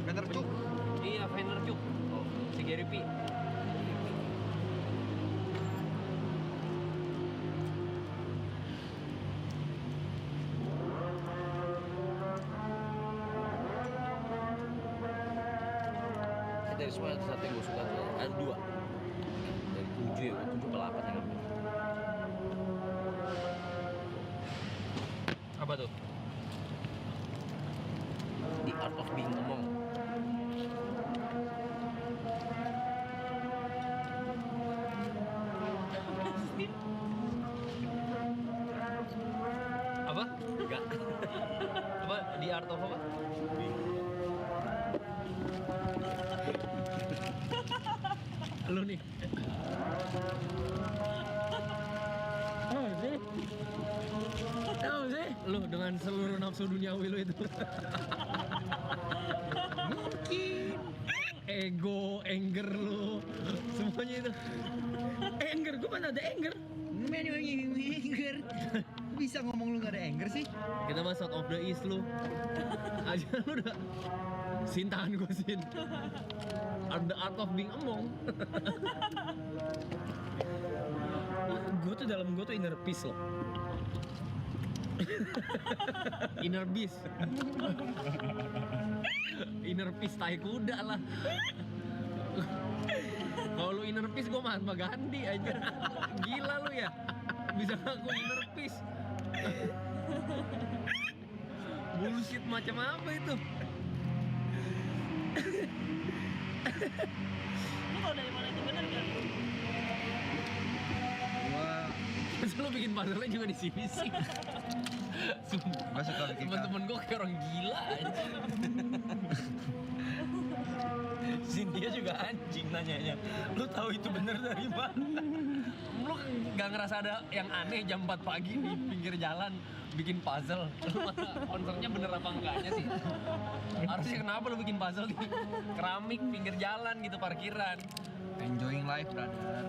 S3: Vaynerchuk.
S1: Iya, Vaynerchuk. Oh, si Gary P.
S9: Dari semua satu yang gue suka tuh ada dua. 7 ya, 7 ke 8 yang ngambil. Apa tuh? The Art of Being a Monk. Apa? Enggak. Apa? The Art of apa? Lu nih.
S5: Tahu sih?
S9: Lu dengan seluruh nafsu duniawi lu itu.
S5: Mungkin.
S9: Ego, anger lu, semuanya itu.
S5: Anger, gue mana ada anger?
S3: Anger. Bisa ngomong lu gak ada anger sih?
S9: Kita bahas South of the East lu. Aja lu udah. Sin tangan gue sin. The Art of Being a Monk.
S5: Gue tuh dalam gue tuh inner peace loh.
S9: Inner beast. Inner peace tai kuda lah. Kalau lu inner peace gue Mahatma Gandhi aja. Gila lu ya. Bisa ngaku inner peace. Bullshit macam apa itu?
S4: Lu tau dari mana itu bener kan?
S9: Masa lu bikin puzzle-nya juga di sini sih?
S3: Gua suka bikin
S9: Temen-temen gue kayak orang gila aja.
S5: Cynthia juga anjing nanyanya. Lu tahu itu bener dari mana?
S9: Lu gak ngerasa ada yang aneh jam 4 pagi di pinggir jalan bikin puzzle? Lu masa konsernya bener apa enggaknya sih? Harusnya kenapa lu bikin puzzle di keramik pinggir jalan gitu, parkiran?
S3: enjoying life, brother.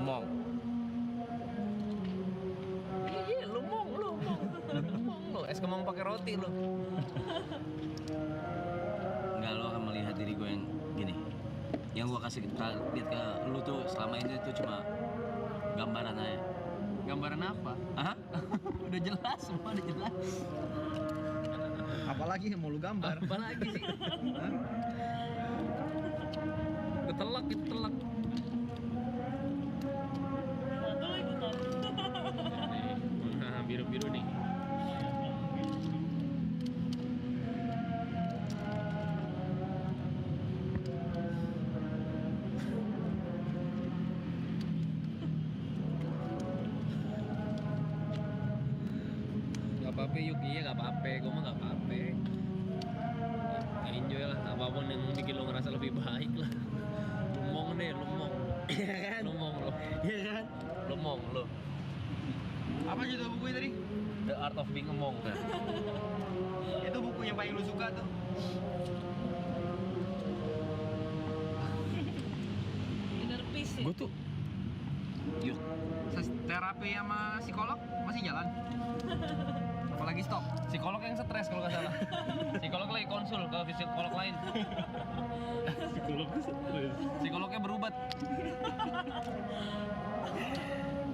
S9: Mong. Iya, lu mong. Mong lu, es kemong pakai roti lu.
S5: Enggak, lo akan melihat diri gue yang gini. Yang gue kasih lihat ke lu tuh selama ini tuh cuma gambaran aja.
S9: Gambaran apa?
S5: Hah? Udah jelas, semua udah jelas.
S3: Apalagi yang mau lu gambar?
S9: Apa lagi sih? Ketelak, itu telak.
S4: Lu ikutan.
S1: Nah, biru-biru nih.
S9: Gak apa-apa yuk, iya gak apa-apa, gue mah gak apa-apa. Enjoy lah, apapun yang bikin lo ngerasa lebih baik lah. Lu mong deh, lu mong.
S5: Iya kan?
S9: Lu mong lo.
S5: Iya kan?
S9: Lu mong lo.
S3: Apa judul bukunya tadi?
S9: The Art of Being a Monk. Nah.
S3: Itu buku yang paling lu suka tuh.
S4: Inner peace ya?
S5: Gue tuh yuk,
S3: Terapi sama psikolog masih jalan? Apalagi stop?
S9: Psikolog yang stres kalau nggak salah. Psikolog lagi konsul ke psikolog lain. Psikolognya berubat.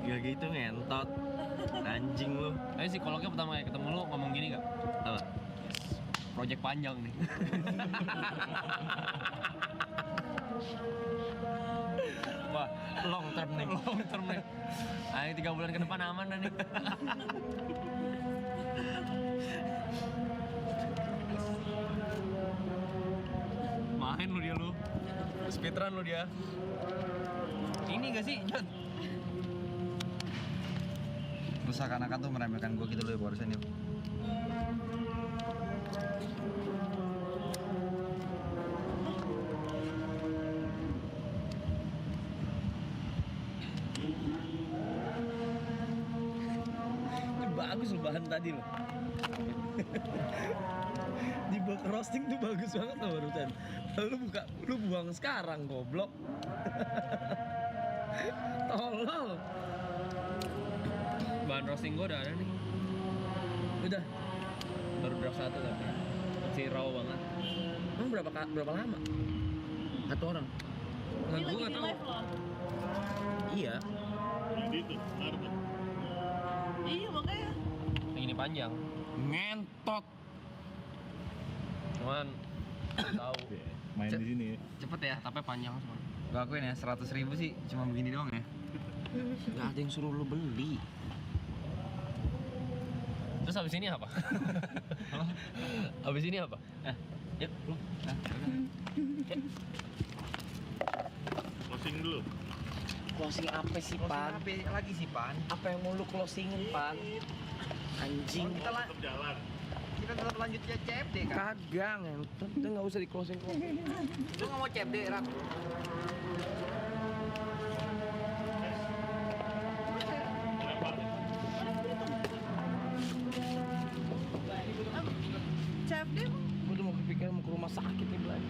S5: gak gitu ngentot. Anjing lu.
S9: Tapi psikolognya pertama kali ketemu lu ngomong gini gak?
S5: Apa?
S9: Project panjang nih.
S5: Wah, long term nih.
S9: Long term nih. Ayo 3 bulan ke depan aman dah nih. Main lu dia lu. Speedrun lu dia. Ini gak sih, Jod?
S3: Lu seakan-akan tuh meremehkan gue gitu loh ya barusan yuk.
S5: Ini bagus loh bahan tadi loh. Dibawa ke roasting tuh bagus banget loh barusan. Lu buang sekarang goblok. Tolol.
S9: Bahan roasting gua udah ada nih.
S5: Udah.
S9: Baru draft 1 tapi masih raw banget.
S5: Emang berapa lama? Satu orang.
S9: Nah,
S4: Ini
S9: gua
S4: lagi
S9: nggak
S4: di
S9: tahu.
S4: live loh.
S5: Iya.
S4: Iya makanya.
S9: Yang ini panjang.
S5: Ngentot.
S9: Cuman tahu.
S2: Main di sini ya.
S9: Cepet ya, tapi panjang semua.
S3: Gue akuin ya 100.000 sih cuma begini doang ya.
S5: Nggak ada yang suruh lu beli.
S9: Terus habis ini apa? Habis ini apa?
S5: Yuk, lu.
S2: Closing dulu.
S5: Closing apa sih, Pan?
S3: Apa lagi sih, Pan?
S5: Apa yang mau lu closingin, Pan? Anjing.
S2: Tetap jalan.
S3: Kita tetap lanjut ya CFD kan?
S1: Kagak, ngentot. Udah nggak usah di closing.
S3: Lu nggak mau CFD, Rak?
S4: CFD
S1: Gue udah mau kepikiran mau ke rumah sakit nih, Blay.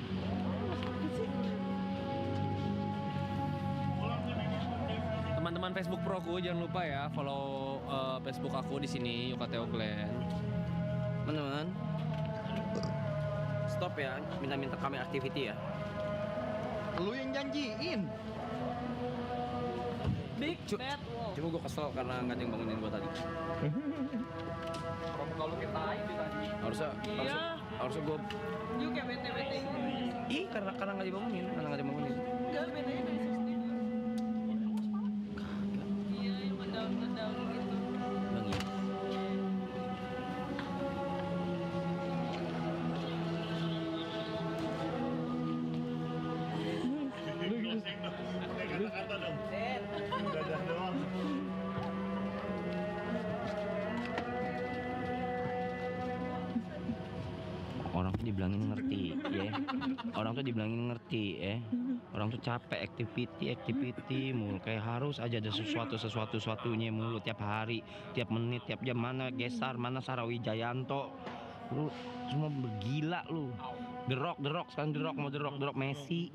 S1: Teman-teman Facebook Proku jangan lupa ya follow Facebook aku di sini Yukateo Clan. Teman-teman. Stop ya, minta-minta kami activity ya.
S3: Lu yang janjiin.
S4: Big Bad Wolf.
S1: Cuma gue kesel karena nggak ada yang bangunin gue tadi.
S3: Kalau kita ini tadi.
S1: Harusnya gue
S4: You kayak bete-bete gitu.
S1: karena nggak dibangunin,
S4: Enggak, bedanya dari sosmed. Iya, yang ngedown gitu.
S1: Bang ya.
S2: Kata-kata dong. Dadah doang.
S1: Orang tuh dibilangin ngerti ya. Orang tuh dibilangin ngerti ya. Orang tuh capek activity mulu. Kayak harus aja ada sesuatunya mulu tiap hari, tiap menit, tiap jam. Mana Gesar, mana Sarawijayanto. Lu semua bergila lu. The Rock sekarang The Rock mau The Rock Messi.